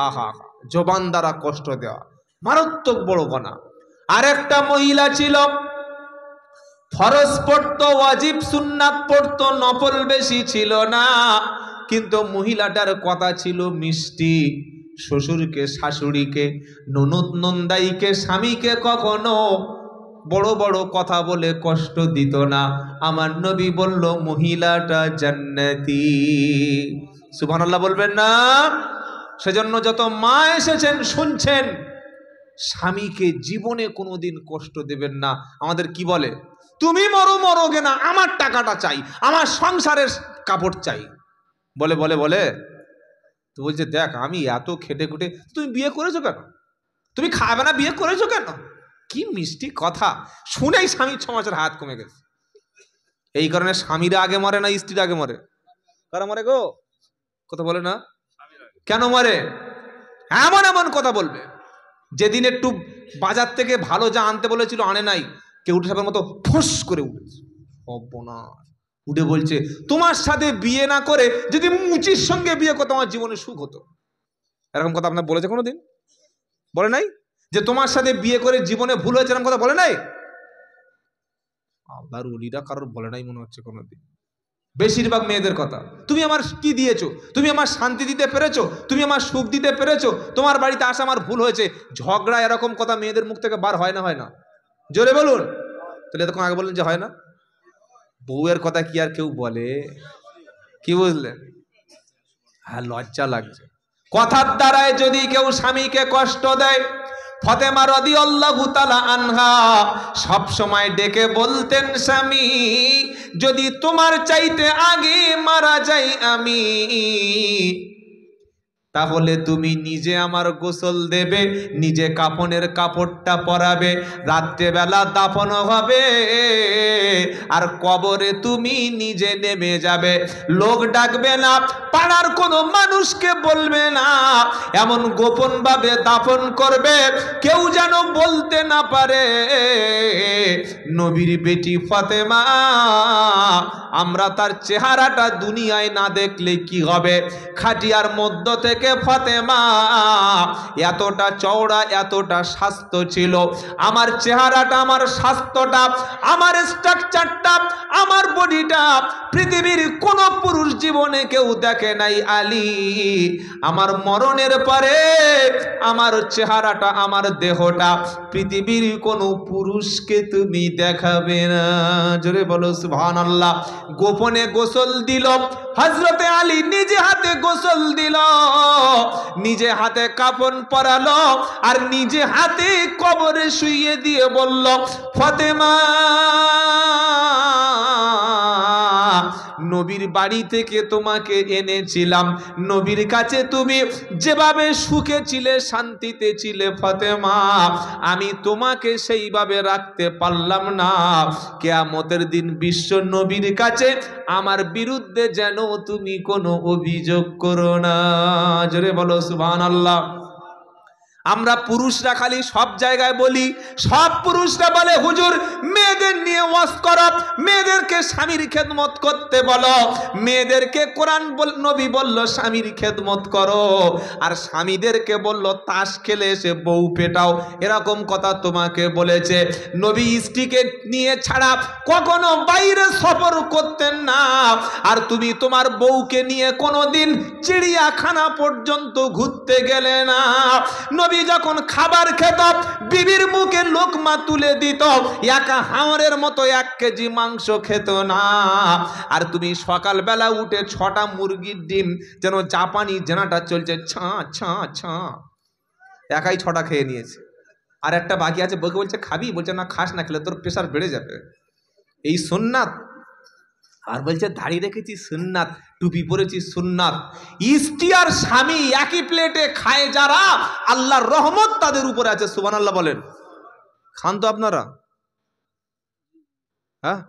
আহা, জবান দ্বারা কষ্ট দেওয়া মারাত্মক বড় গুনাহ। আরেকটা মহিলা ছিল, ফরজ পড়তো, ওয়াজিব সুন্নাত পড়তো, নফল বেশি ছিল না, কিন্তু মহিলাটার কথা ছিল মিষ্টি। শ্বশুরকে, শাশুড়িকে, ননদ নন্দাইকে, স্বামীকে কখনো বড় বড় কথা বলে কষ্ট দিত না। আমার নবী বলল মহিলাটা জান্নাতি। সুবহানাল্লাহ বলবেন না? সেজন্য যত মা এসেছেন শুনছেন, স্বামীকে জীবনে কোনোদিন কষ্ট দেবেন না। আমাদের কি বলে? তুমি মরো মরোগে না, আমার টাকাটা চাই, আমার সংসারের কাপড় চাই, বলে বলে বলে তো বলছে দেখ আমি এত খেটে খুটে, তুমি বিয়ে করেছো কেন? তুমি খাবে না, বিয়ে করেছো কেন? কি মিষ্টি কথা শুনেই স্বামীর 6 মাসের হাত কমে গেছে। এই কারণে স্বামীরা আগে মরে না স্ত্রীর আগে মরে? কারা মরে গো? কথা বলে না কেন মরে? এমন এমন কথা বলবে, যেদিন একটু বাজার থেকে ভালো যা আনতে বলেছিল আনে নাই, কেউ উঠে সাপের মতো ফোঁস করে উঠেছে, উঠে বলছে তোমার সাথে বিয়ে না করে যদি মুচির সঙ্গে বিয়ে করতো আমার জীবনে সুখ হতো। এরকম কথা আপনার বলেছে কোনোদিন? বলে নাই? যে তোমার সাথে বিয়ে করে জীবনে ভুল হয়েছে এরকম কথা বলে নাই? আল্লাহর ওলিরা কারোর বলে নাই মনে হচ্ছে কোনোদিন। বেশিরভাগ মেয়েদের কথা, তুমি আমার কি দিয়েছো, তুমি আমার শান্তি দিতে পেরেছো, তুমি আমার সুখ দিতে পেরেছো, তোমার বাড়িতে আসা আমার ভুল হয়েছে। ঝগড়া এরকম কথা মেয়েদের মুখ থেকে বার হয় না? হয় না? জোরে বলুন। তাহলে এতক্ষণ আগে বললেন যে হয় না। বউয়ের কথা কি আর কেউ বলে? কি বুঝলেন? হ্যাঁ, লজ্জা লাগছে। কথার দ্বারায় যদি কেউ স্বামীকে কষ্ট দেয়, ফাতেমা রাদিয়াল্লাহু তাআলা আনহা সব সময় ডেকে বলতেন, স্বামী যদি তোমার চাইতে আগে মারা যাই আমি, তাহলে তুমি নিজে আমার গোসল দেবে, নিজে কাফনের কাপড়টা পরাবে, রাত্রেবেলা দাফন হবে, আর কবরে তুমি নিজে নেমে যাবে। লোক ডাকবে না, পাড়ার কোনো মানুষকে বলবে না, এমন গোপন ভাবে দাফন করবে কেউ যেন বলতে না পারে নবীর বেটি ফাতেমা। আমরা তার চেহারাটা দুনিয়ায় না দেখলে কি হবে? খাটিয়ার মধ্য থেকে ফাতেমা এতটা চওড়া, এতটা স্বাস্থ্য ছিল। আমার চেহারাটা, আমার স্বাস্থ্যটা, আমার স্ট্রাকচারটা, আমার বডিটা পৃথিবীর কোন পুরুষ জীবনে কেউ দেখে নাই আলী। আমার মরণের পরে আমার চেহারাটা, আমার দেহটা পৃথিবীর কোন পুরুষকে তুমি দেখাবে না। জোরে বলো সুবহানাল্লাহ। গোপনে গোসল দিল হযরতে আলী, নিজে হাতে গোসল দিল, নিজে হাতে কাফন পরালো, আর নিজে হাতে কবরে শুইয়ে দিয়ে বলল, ফাতেমা নবীর বাড়ি থেকে তোমাকে এনেছিলাম, নবীর কাছে তুমি যেভাবে সুখে ছিলে, শান্তিতে ছিলে ফাতেমা, আমি তোমাকে সেইভাবে রাখতে পারলাম না। কিয়ামতের দিন বিশ্ব নবীর কাছে আমার বিরুদ্ধে যেন তুমি কোনো অভিযোগ করো না। জোরে বলো সুবহানাল্লাহ। আমরা পুরুষরা খালি সব জায়গায় বলি, সব পুরুষরা বলে হুজুর মেয়েদের নিয়ে ওয়াজ করো, মেয়েদেরকে স্বামীর খেদমত করতে বলো, মেয়েদেরকে কোরআন নবী বলল স্বামীর খেদমত করো, আর স্বামীদেরকে বলল তাস খেলে এসে বউ পেটাও। এরকম কথা তোমাকে বলেছে। নবী স্ত্রীকে নিয়ে ছাড়া কখনো বাইরে সফর করতেন না, আর তুমি তোমার বউকে নিয়ে কোনোদিন চিড়িয়াখানা পর্যন্ত ঘুরতে গেলে না। নবী যখন খাবার খেত, বিবির মুখে লোকমা তুলে দিত, একা হাওরের মতো 1 কেজি মাংস খেত না। আর তুমি সকালবেলা উঠে 6টা মুরগির ডিম, যেন জাপানি জেনাটা চলছে, ছা ছা ছা, একাই 6টা খেয়ে নিয়েছে, আর একটা বাকি আছে। বউকে বলছে খাবি, বলছে না খাস না, খেলে তোর প্রেশার বেড়ে যাবে। এই সুন্নাত। আর বলছে দাড়ি রেখেছি সুন্নাত, টুপি পরেছি সুন্নাত। স্ত্রী আর স্বামী একই প্লেটে খায় যারা, আল্লাহর রহমত তাদের উপরে আছে। সুবহানাল্লাহ বলেন। খান তো আপনারা? হ্যাঁ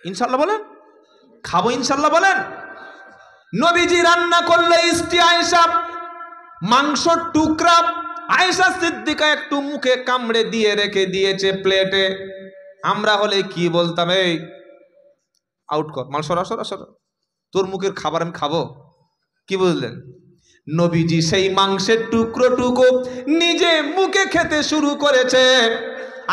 ইনশাল্লাহ বলেন। খাবো ইনশাল্লাহ বলেন। নবীজি রান্না করলে স্ত্রী আয়েশা মাংসর টুকরা আয়েশা সিদ্দিকা একটু মুখে কামড়ে দিয়ে রেখে দিয়েছে প্লেটে। আমরা হলে কি বলতাম, এই আউট কর, মাল সরা সরা সরা, তোর মুখের খাবার আমি খাবো? কি বুঝলেন? নবীজি সেই মাংসের টুকরো নিজে মুখে খেতে শুরু করেছে।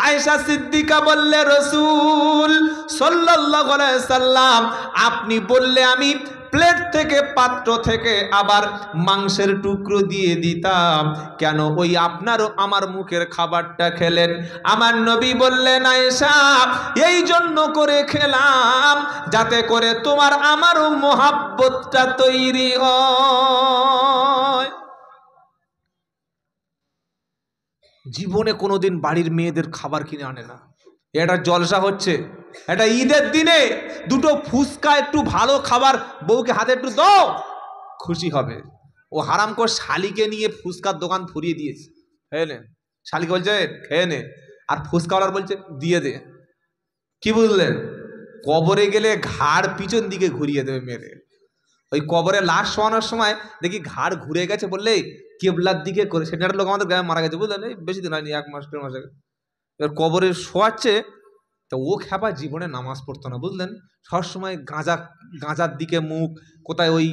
আয়েশা সিদ্দিকা বললে, রাসূল সাল্লাল্লাহু আলাইহি সাল্লাম আপনি বললে আমি প্লেট থেকে, পাত্র থেকে আবার মাংসের টুকরো দিয়ে দিতাম, কেন ওই আপনারও আমার মুখের খাবারটা খেলেন? আমার নবী বললেন, আয়েশা এই জন্য করে খেলাম যাতে করে তোমার আমারও মোহাব্বতটা তৈরি হয়। জীবনে কোনোদিন বাড়ির মেয়েদের খাবার কিনে আনে না। এটা জলসা হচ্ছে, এটা ঈদের দিনে 2টো ফুচকা, একটু ভালো খাবার বউকে হাতে একটু দাও, খুশি হবে। ও হারাম করে শালিকে নিয়ে ফুচকার দোকান ফুরিয়ে দিয়েছে। বুঝলেন? শালিকে বলছে খেয়ে নে, আর ফুসকাওয়ালার বলছে দিয়ে দে। কি বুঝলেন? কবরে গেলে ঘাড় পিছন দিকে ঘুরিয়ে দেবে মেরে। ওই কবরে লাশ শোয়ানোর সময় দেখি ঘাড় ঘুরে গেছে বললে কেবলার দিকে করে, সেটা একটা লোক আমাদের গ্রামে মারা গেছে বুঝলেন, এই বেশি দিন হয়নি, 1 মাস 1.5 মাস আগে। এবার কবরে শোয়াচ্ছে, তো ও খ্যাপা জীবনে নামাজ পড়তো না বুঝলেন, সবসময় গাঁজার দিকে মুখ, কোথায় ওই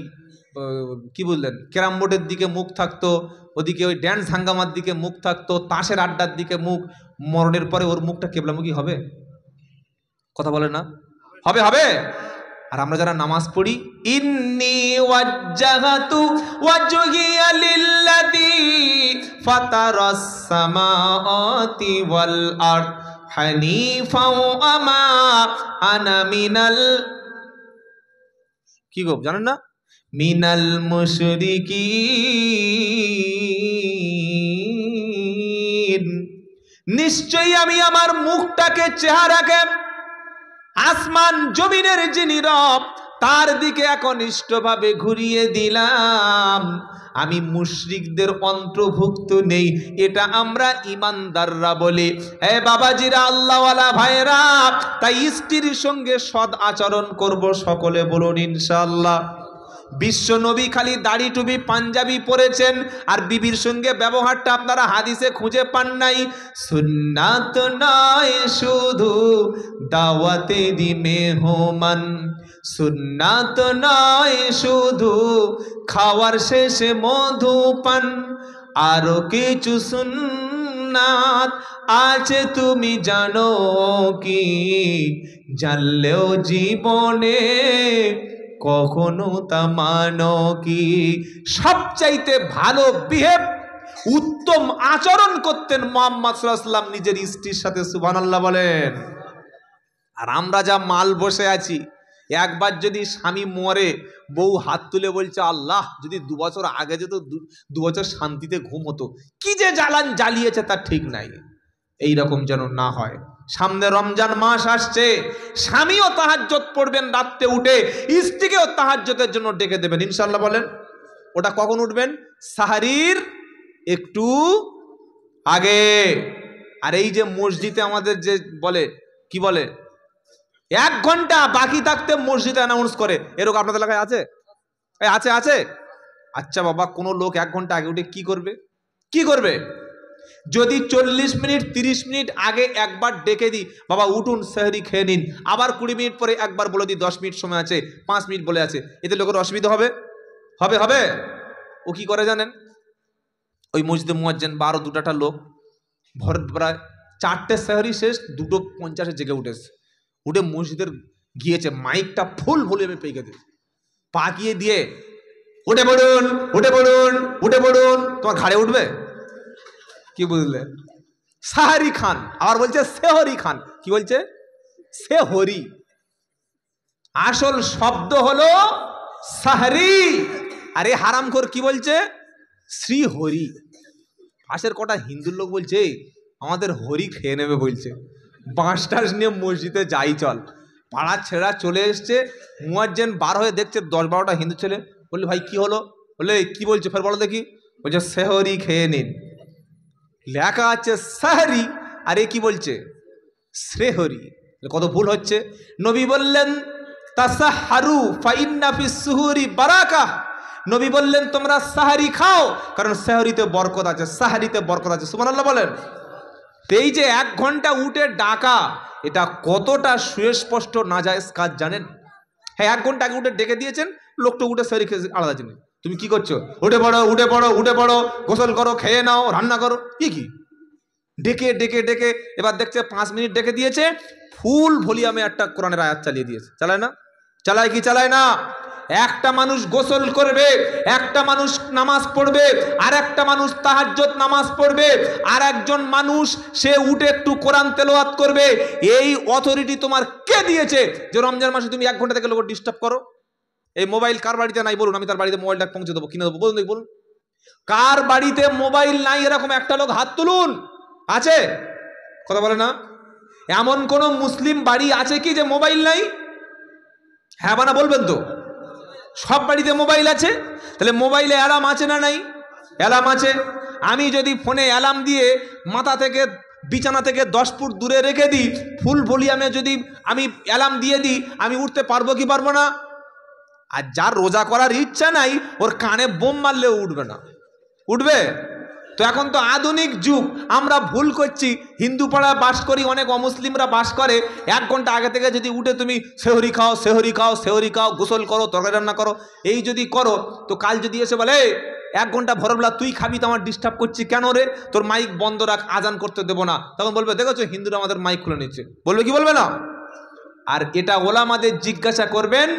কি বললেন ক্যারাম বোর্ডের দিকে মুখ থাকতো, ওদিকে ওই ড্যান্স হাঙ্গামার দিকে মুখ থাকতো, তাসের আড্ডার দিকে মুখ। মরণের পরে ওর মুখটা কেবলামুখী হবে? কথা বলে না? হবে হবে। আর আমরা যারা নামাজ পড়ি, ইন্নী ওয়াজ্জাহাতু ওয়াজহিয়া লিল্লাযী ফাতারাস সামাওয়াতি ওয়াল আরদ হানিফাও আমা আনা মিনাল, কি গো জানেন না, মিনাল মুশরিকিন। নিশ্চয়ই আমি আমার মুখটাকে, চেহারাকে আসমান জমিনের যিনি রব তার দিকে একনিষ্ঠভাবে ঘুরিয়ে দিলাম। আমি মুশরিকদের অন্তর্ভুক্ত নেই, এটা আমরা ইমানদাররা বলি। হে বাবাজিরা, আল্লাহওয়ালা ভাইরা, তাই স্ত্রীর সঙ্গে সৎ আচরণ করব, সকলে বলুন ইনশাআল্লাহ। বিশ্ব নবী খালি দাড়ি টুপি পাঞ্জাবি পরেছেন, আর বিবির সঙ্গে ব্যবহারটা আপনারা হাদিসে খুঁজে পান নাই। সুন্নাত নয় শুধু দাওয়াতেরই মেহমান, সুন্নাত নয় শুধু খাওয়ার শেষে মধুপান, আরো কিছু সুন্নাত আছে তুমি জানো কি, জানলেও জীবনে কখনো তা মানো কি। সবচাইতে ভালো বিহেভ, উত্তম আচরণ করতেন মুহাম্মদ সাল্লাল্লাহু আলাইহি ওয়াসাল্লাম নিজের স্ত্রীর সাথে, সুবহানাল্লাহ বলেন। আর আমরা যা মাল বসে আছি, একবার যদি স্বামী মরে বউ হাত তুলে বলছে আল্লাহ যদি 2 বছর আগে যেত, 2 বছর শান্তিতে ঘুম হতো, কি যে জ্বালান জ্বালিয়েছে তার ঠিক নাই। এই রকম যেন না হয়। সামনে রমজান মাস আসছে, স্বামীও তাহাজ্জুদ পড়বেন রাতে উঠে, স্ত্রীকেও তাহাজ্জুদের জন্য ডেকে দেবেন ইনশাআল্লাহ বলেন। ওটা কখন উঠবেন? সাহারির একটু আগে। আর এই যে মসজিদে আমাদের যে বলে, কি বলে 1 ঘন্টা বাকি থাকতে মসজিদে অ্যানাউন্স করে, এরকম আপনাদের এলাকায় আছে? আছে আছে। আচ্ছা বাবা, কোনো লোক 1 ঘন্টা আগে উঠে কি করবে? কি করবে? যদি 40 মিনিট 30 মিনিট আগে একবার ডেকে দিই, বাবা উঠুন সেহরি খেয়ে নিন, আবার 20 মিনিট পরে একবার বলে দিই 10 মিনিট সময় আছে, 5 মিনিট বলে আছে, এতে লোকের অসুবিধা হবে? হবে হবে। ও কি করে জানেন? ওই মসজিদে মুয়াজ্জিন 12-2টা লোক ভোর প্রায় 4টে সেহরি শেষ, 2:50 জেগে উঠেছে, উঠে মসজিদের গিয়েছে, মাইকটা ফুল ভলিউমে পেয়ে দিয়েছে, পাকিয়ে দিয়ে উঠে পড়ুন উঠে পড়ুন উঠে পড়ুন। তোমার ঘাড়ে উঠবে? কি বুঝলে? সাহারি খান, আর বলছে সেহরি খান। কি বলছে? সেহরি। আসল শব্দ হলো সাহারি। আরে হারামখোর কি বলছে? শ্রীহরি। পাশের কটা হিন্দুর লোক বলছে আমাদের হরি খেয়ে নেবে, বলছে বাঁশ টাস নিয়ে মসজিদে যাই চল। পাড়ার ছেড়া চলে এসছে, মুয়াজ্জিন বার হয়ে দেখছে 10-12টা হিন্দু ছেলে। বললে ভাই কি হলো? বলে কি বলছে ফের বলো দেখি। বলছে সেহরি খেয়ে নিন। লেখা আছে সাহরি, আর এ কি বলছে? শ্রেহরি। কত ভুল হচ্ছে। নবী বললেন তাসাহারু ফাইন্না ফিস সুহুরি বারাকা। নবী বললেন তোমরা সাহারি খাও, কারণ সাহরিতে বরকত আছে, সাহারিতে বরকত আছে। সুবহানাল্লাহ বলেন। এই যে 1 ঘন্টা উঠে ডাকা, এটা কতটা সুস্পষ্ট নাজায়েজ কাজ জানেন? হ্যাঁ, 1 ঘন্টা আগে উঠে ডেকে দিয়েছেন, লোকটা উঠে সাহরি খেয়ে আলাদা জিনিস। তুমি কি করছো? উঠে পড়ো উঠে পড়ো উঠে পড়ো, গোসল করো, খেয়ে নাও, রান্না করো। কি ডেকে ডেকে ডেকে এবার দেখছে 5 মিনিট ডেকে দিয়েছে, ফুল ভলিউমে একটা কোরআনের আয়াত চালিয়ে দিয়েছে। চালায় না? চালায় কি চালায় না? একটা মানুষ গোসল করবে, একটা মানুষ নামাজ পড়বে, আর একটা মানুষ তাহাজ্জুদ নামাজ পড়বে, আর একজন মানুষ সে উঠে একটু কোরআন তেলাওয়াত করবে। এই অথরিটি তোমার কে দিয়েছে যে রমজান মাসে তুমি 1 ঘন্টা থেকে লোক ডিস্টার্ব করো? এই মোবাইল কার বাড়িতে নাই বলুন, আমি তার বাড়িতে মোবাইলটা পৌঁছে দেবো, কিনে দেবো, বলুন দেখি বলুন। কার বাড়িতে মোবাইল নাই এরকম একটা লোক হাত তুলুন। আছে? কথা বলে না। এমন কোন মুসলিম বাড়ি আছে কি যে মোবাইল নাই? হ্যাঁ বানা বলবেন তো। সব বাড়িতে মোবাইল আছে। তাহলে মোবাইলে অ্যালার্ম আছে না নাই? অ্যালার্ম আছে। আমি যদি ফোনে অ্যালার্ম দিয়ে মাথা থেকে বিছানা থেকে 10 ফুট দূরে রেখে দিই, ফুল ভলিউমে যদি আমি অ্যালার্ম দিয়ে দিই, আমি উঠতে পারবো কি পারবো না? আর যার রোজা করার ইচ্ছা নাই, ওর কানে বোম মারলেও উঠবে না। উঠবে? তো এখন তো আধুনিক যুগ, আমরা ভুল করছি। হিন্দু পাড়ায় বাস করি, অনেক অমুসলিমরা বাস করে। 1 ঘন্টা আগে থেকে যদি উঠে তুমি সেহরি খাও, সেহরি খাও, সেহরি খাও, গোসল করো, তরকারি রান্না করো, এই যদি করো, তো কাল যদি এসে বলে 1 ঘন্টা ভোরবেলা তুই খাবি, তো আমার ডিস্টার্ব করছি কেন রে, তোর মাইক বন্ধ রাখ, আজান করতে দেবো না, তখন বলবে দেখেছো হিন্দুরা আমাদের মাইক খুলে নিচ্ছে। বলবে কি বলবে না? আর এটা ওলামাদের জিজ্ঞাসা করবেন,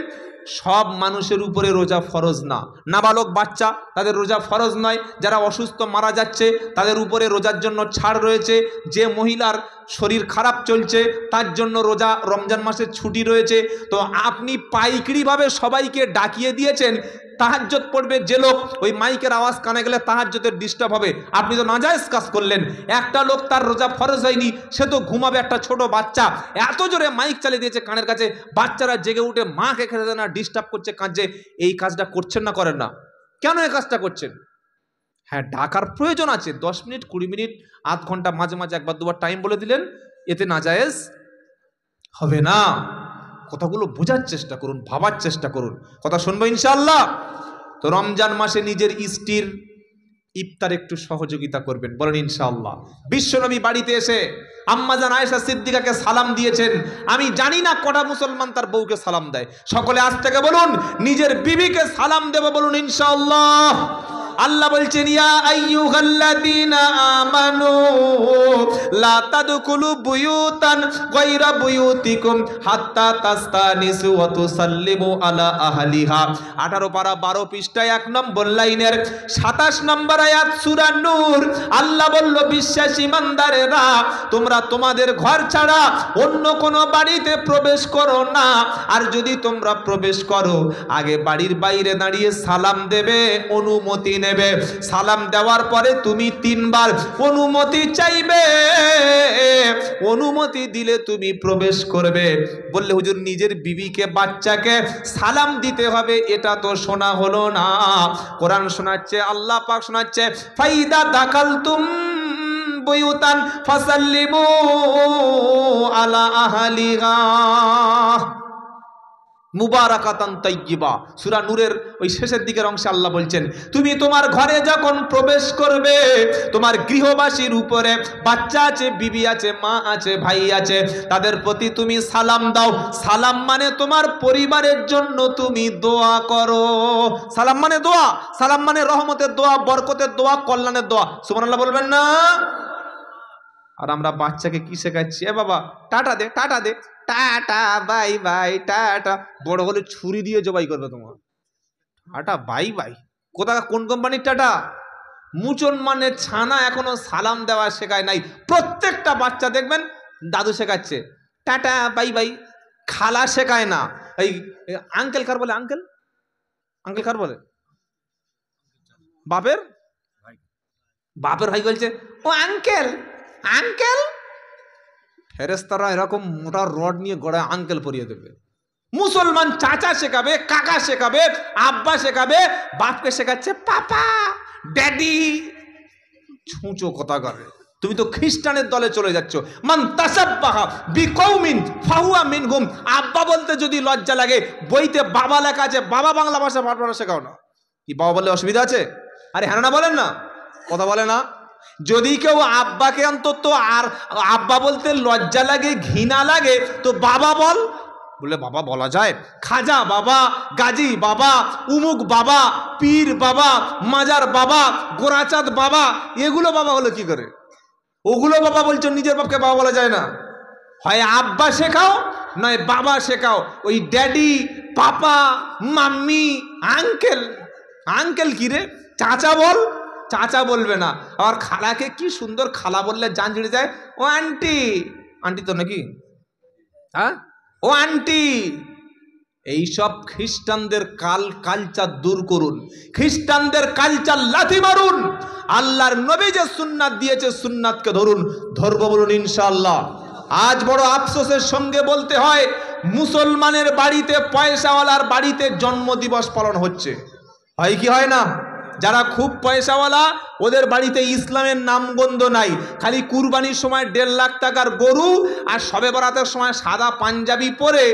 সব মানুষের উপরে রোজা ফরজ না। নাবালক বাচ্চা, তাদের রোজা ফরজ নয়। যারা অসুস্থ মারা যাচ্ছে, তাদের উপরে রোজার জন্য ছাড় রয়েছে। যে মহিলার শরীর খারাপ চলছে, তার জন্য রোজা রমজান মাসের ছুটি রয়েছে। তো আপনি পাইকারিভাবে সবাইকে ডাকিয়ে দিয়েছেন। তাহাজ্জুদ পড়বে যে লোক, ওই মাইকের আওয়াজ কানে গেলে তাহাজ্জুদের ডিস্টার্ব হবে, আপনি তো নাজায়েজ কাজ করলেন। একটা লোক তার রোজা ফরজ হয়নি, সে তো ঘুমাবে, একটা ছোট বাচ্চা, এত জোরে মাইক চালিয়ে দিয়েছে কানের কাছে, বাচ্চারা জেগে উঠে মাকে খেতে দেয় না, ডিস্টার্ব করছে, কাঁদছে। এই কাজটা করছেন না করেন না? কেন এই কাজটা করছেন? হ্যাঁ, ডাকার প্রয়োজন আছে, 10 মিনিট, 20 মিনিট, আধ ঘন্টা, মাঝে মাঝে 1বার 2বার টাইম বলে দিলেন, এতে নাজায়েজ হবে না। কথাগুলো বোঝার চেষ্টা করুন, ভাবার চেষ্টা করুন, কথা শুনবো ইনশাআল্লাহ। তো রমজান মাসে নিজের স্ত্রীর ইফতার একটু সহযোগিতা করবেন, বলেন ইনশাআল্লাহ। বিশ্বনবী বাড়িতে এসে আম্মাজান আয়েশা সিদ্দিকাকে সালাম দিয়েছেন। আমি জানি না কটা মুসলমান তার বউকে সালাম দেয়। সকলে আজ থেকে বলুন, নিজের বিবিকে সালাম দেব, বলুন ইনশাআল্লাহ। আল্লাহ বলছেন, ইয়া আইয়ুহাল্লাযীনা আমানু লা তাদখুলু বুয়ুতান গায়রা বুয়ুতিকুম হাত্তা তাস্তানিসু ওয়া তুসাল্লিমু আলা আহলিহা। 18 পারা 12 পৃষ্ঠায় 1 নম্বর লাইনের 27 নম্বর আয়াত সূরা নূর। আল্লাহ বলল, বিশ্বাসী ইমানদারেরা, তোমরা তোমাদের ঘর ছাড়া অন্য কোনো বাড়িতে প্রবেশ করো না। আর যদি তোমরা প্রবেশ করো, আগে বাড়ির বাইরে দাঁড়িয়ে সালাম দেবে, অনুমতি নেবে। সালাম দেওয়ার পরে তুমি 3 বার অনুমতি চাইবে, অনুমতি দিলে তুমি প্রবেশ করবে। বললে হুজুর, নিজের বিবিকে, বাচ্চাকে সালাম দিতে হবে, এটা তো শোনা হলো না। কোরআন শোনাচ্ছে, আল্লাহ পাক শোনাচ্ছে, ফাইদা দাখালতুম বুয়ুতান ফাসাল্লিমু আলা আহলিহা মুবারাকাতান তাইয়্যিবা। সূরা নূরের ওই শেষের দিকের অংশে আল্লাহ বলছেন, তুমি তোমার ঘরে যখন প্রবেশ করবে, তোমার গৃহবাসীর উপরে বাচ্চা আছে, বিবি আছে, মা আছে, ভাই আছে, তাদের প্রতি তুমি সালাম দাও। সালাম মানে তোমার পরিবারের জন্য তুমি দোয়া করো। সালাম মানে দোয়া, সালাম মানে রহমতের দোয়া, বরকতের দোয়া, কল্যাণের দোয়া। সুবহানাল্লাহ বলবেন না? আর আমরা বাচ্চাকে কি শেখাচ্ছি? এ বাবা টাটা দে, টাটা দে, টাটা বাই বাই, টাটা। বড় হলে ছুরি দিয়ে জবাই করবে তোমার। টাটা বাই বাই, কোথা, কোন কোম্পানির টাটা? মুসলমানের ছানা এখনো সালাম দেওয়া শেখায় নাই। প্রত্যেকটা বাচ্চা দেখবেন দাদু শেখাচ্ছে, টাটা বাই বাই। খালা শেখায় না। এই আঙ্কেল কার বলে? আঙ্কেল, আঙ্কেল কার বলে? বাপের বাপের ভাই বলছে, ও আঙ্কেল, আঙ্কেল। ফেরেশতারা এরকম মোটা রড নিয়ে গড়ায় আঙ্কেল পরিয়ে দেবে। মুসলমান চাচা শেখাবে, কাকা শেখাবে, আব্বা শেখাবে, বাপকে শেখাচ্ছে পাপা, ড্যাডি। ছুঁচো কথা করে। তুমি তো খ্রিস্টানের দলে চলে যাচ্ছ। মান তাসাব্বাহা বিকৌমিন ফাহুয়া মিনহুম। আব্বা বলতে যদি লজ্জা লাগে, বইতে বাবা লেখা আছে, বাবা বাংলা ভাষা পাঠপড়া শেখাও না। কি বাবা বললে অসুবিধা আছে? আরে হ্যাঁ না বলেন না, কথা বলে না। যদি কেউ আব্বাকে অন্তত আর আব্বা বলতে লজ্জা লাগে, ঘৃণা লাগে, তো বাবা বল। বলে বাবা বলা যায়? খাজা বাবা, গাজী বাবা, উমুক বাবা, পীর বাবা, মাজার বাবা, গোরাচাঁদ বাবা, এগুলো বাবা হলো কি করে? ওগুলো বাবা বলছো, নিজের বাপকে বাবা বলা যায় না। হয় আব্বা শেখাও, নয় বাবা শেখাও। ওই ড্যাডি, পাপা, মাম্মি, আঙ্কেল। আঙ্কেল কি রে? চাচা বল। চাচা বলবে না। আর খালাকে কি সুন্দর খালা বললে জান জুড়ে যায়। ও আন্টি, আন্টি তো নাকি, হ্যাঁ, ও আন্টি। এইসব খ্রিস্টানদের কালচার দূর করুন, খ্রিস্টানদের কালচার লাথি মারুন। আল্লাহর নবী যে সুন্নাত দিয়েছে, সুন্নাতকে ধরুন, ধরবো বলুন ইনশাআল্লাহ। আজ বড় আফসোসের সঙ্গে বলতে হয়, মুসলমানের বাড়িতে, পয়সাওয়ালার বাড়িতে জন্মদিবস পালন হচ্ছে। হয় কি হয় না? যারা খুব পয়সাওয়ালা ওদের বাড়িতে ইসলামের নামগন্ধ নাই, খালি কুরবানির সময় 1.5 লাখ টাকার গরু আর শবে বরাতের সময় সাদা পাঞ্জাবি পরে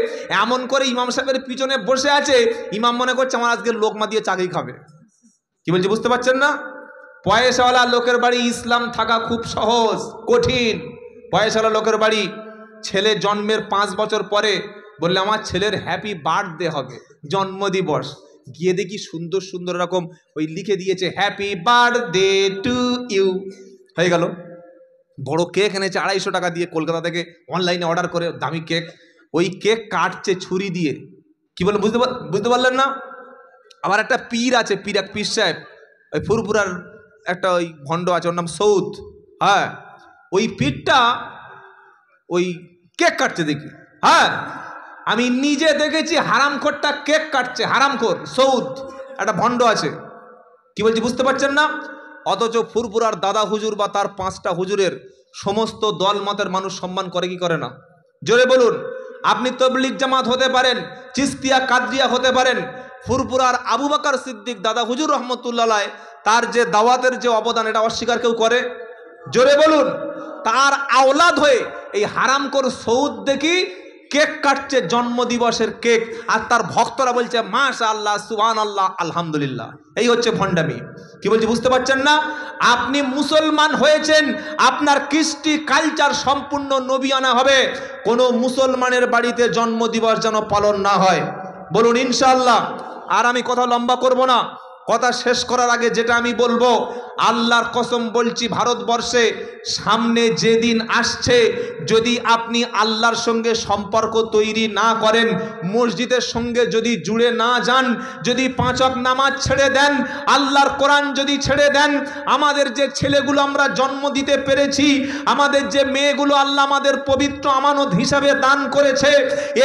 এমন করে ইমাম সাহেবের পিছনে বসে আছে, ইমাম মনে করছে আমার আজকে লোকমা দিয়ে চাকরি খাবে। কি বলছি বুঝতে পারছেন না? পয়সাওয়ালা লোকের বাড়ি ইসলাম থাকা খুব সহজ, কঠিন। পয়সাওয়ালা লোকের বাড়ি ছেলে জন্মের 5 বছর পরে বললে আমার ছেলের হ্যাপি বার্থডে হবে, জন্মদিবস, গিয়ে দেখি সুন্দর সুন্দর রকম ওই লিখে দিয়েছে হ্যাপি বার্থডে টু ইউ, হয়ে গেল। বড় কেক এনেছে 250 টাকা দিয়ে কলকাতা থেকে অনলাইনে অর্ডার করে, দামি কেক। ওই কেক কাটছে ছুরি দিয়ে। কি বলে বুঝতে পারলেন না? আবার একটা পীর আছে, এক পীর সাহেব, ওই ফুরপুরার একটা ওই ভণ্ড আছে, ওর নাম সৌদ। হ্যাঁ, ওই পীরটা ওই কেক কাটছে দেখি। হ্যাঁ, আমি নিজে দেখেছি হারামখোরটা কেক কাটছে, হারামখোর সৌদ, একটা ভণ্ড আছে। কি বলছি বুঝতে পারছেন না? অথচ ফুরপুরার দাদা হুজুর বা তার 5টা হুজুরের সমস্ত দল মতের মানুষ সম্মান করে কি করে না? জোরে বলুন। আপনি তবলিগ জামাত হতে পারেন, চিস্তিয়া কাদরিয়া হতে পারেন, ফুরপুরার আবু বকর সিদ্দিক দাদা হুজুর রহমতুল্লাহ তার যে দাওয়াতের যে অবদান, এটা অস্বীকার কেউ করে? জোরে বলুন। তার আওলাদ হয়ে এই হারামখোর সৌদ দেখি কেক কাটছে, জন্মদিবসের কেক, আর তার ভক্তরা বলছে মাশাআল্লাহ, সুবহানাল্লাহ, আলহামদুলিল্লাহ। এই হচ্ছে ভণ্ডামি। কি বলছি বুঝতে পারছেন না? আপনি মুসলমান হয়েছেন, আপনার কৃষ্টি কালচার সম্পূর্ণ নবিয়ানা হবে। কোনো মুসলমানের বাড়িতে জন্মদিবস যেন পালন না হয়, বলুন ইনশাআল্লাহ। আর আমি কথা লম্বা করব না, কথা শেষ করার আগে যেটা আমি বলবো, আল্লাহর কসম বলছি, ভারতবর্ষে সামনে যেদিন আসছে, যদি আপনি আল্লাহর সঙ্গে সম্পর্ক তৈরি না করেন, মসজিদের সঙ্গে যদি জুড়ে না যান, যদি 5 ওয়াক্ত নামাজ ছেড়ে দেন, আল্লাহর কোরআন যদি ছেড়ে দেন, আমাদের যে ছেলেগুলো আমরা জন্ম দিতে পেরেছি, আমাদের যে মেয়েগুলো আল্লাহ আমাদের পবিত্র আমানত হিসাবে দান করেছে,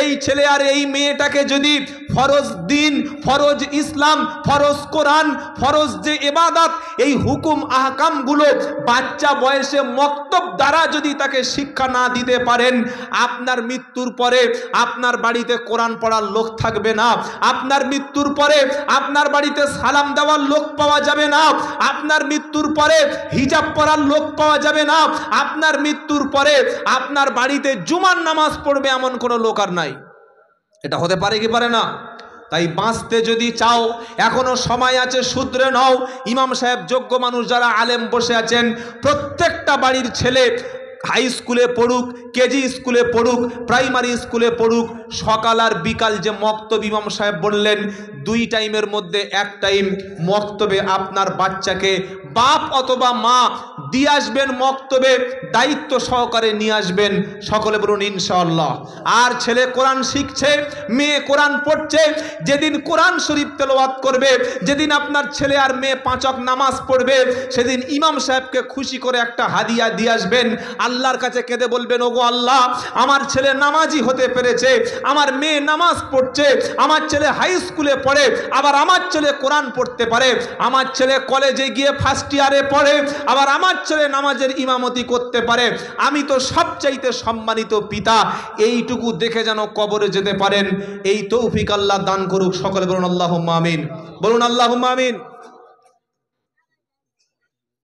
এই ছেলে আর এই মেয়েটাকে যদি ফরজ দিন, ফরজ ইসলাম, ফরজ কোরআন, ফরজ যে ইবাদত, এই হুকুম আহকামগুলো বাচ্চা বয়সে মক্তব দ্বারা যদি তাকে শিক্ষা না দিতে পারেন, আপনার মৃত্যুর পরে আপনার বাড়িতে কোরআন পড়ার লোক থাকবে না, আপনার মৃত্যুর পরে আপনার বাড়িতে সালাম দেওয়ার লোক পাওয়া যাবে না, আপনার মৃত্যুর পরে হিজাব পরার লোক পাওয়া যাবে না, আপনার মৃত্যুর পরে আপনার বাড়িতে জুমার নামাজ পড়বে এমন কোনো লোক আর নাই। এটা হতে পারে কি পারে না? তাই বাঁচতে যদি চাও, এখনো সময় আছে, শুধরে নাও। ইমাম সাহেব যোগ্য মানুষ যারা আলেম বসে আছেন, প্রত্যেকটা বাড়ির ছেলে হাই স্কুলে পড়ুক, কেজি স্কুলে পড়ুক, প্রাইমারি স্কুলে পড়ুক, সকাল আর বিকাল যে মক্তব ইমাম সাহেব বললেন, 2 টাইমের মধ্যে 1 টাইম মক্তবে আপনার বাচ্চাকে বাপ অথবা মা দিয়ে আসবেন, মক্তবে দায়িত্ব সহকারে নিয়ে আসবেন। সকলে বলুন ইনশাআল্লাহ। আর ছেলে কোরআন শিখছে, মেয়ে কোরআন পড়ছে, যেদিন কোরআন শরীফ তেলাওয়াত করবে, যেদিন আপনার ছেলে আর মেয়ে 5 ওয়াক্ত নামাজ পড়বে, সেদিন ইমাম সাহেবকে খুশি করে একটা হাদিয়া দিয়ে আসবেন। আল্লাহর কাছে কেঁদে বলবেন, ওগো আল্লাহ, আমার ছেলে নামাজি হতে পেরেছে, আমার মেয়ে নামাজ পড়ছে, আমার ছেলে হাই স্কুলে পড়ে, আবার আমার ছেলে কোরআন পড়তে পারে, আমার ছেলে কলেজে গিয়ে ফার্স্ট ইয়ারে পড়ে, আবার আমার ছেলে নামাজের ইমামতি করতে পারে। আমি তো সবচাইতে সম্মানিত পিতা। এইটুকু দেখে যেন কবরে যেতে পারেন, এই তৌফিক আল্লাহ দান করুক। সকলে বলুন আল্লাহুম্মা আমিন, বলুন আল্লাহুম্মা আমিন।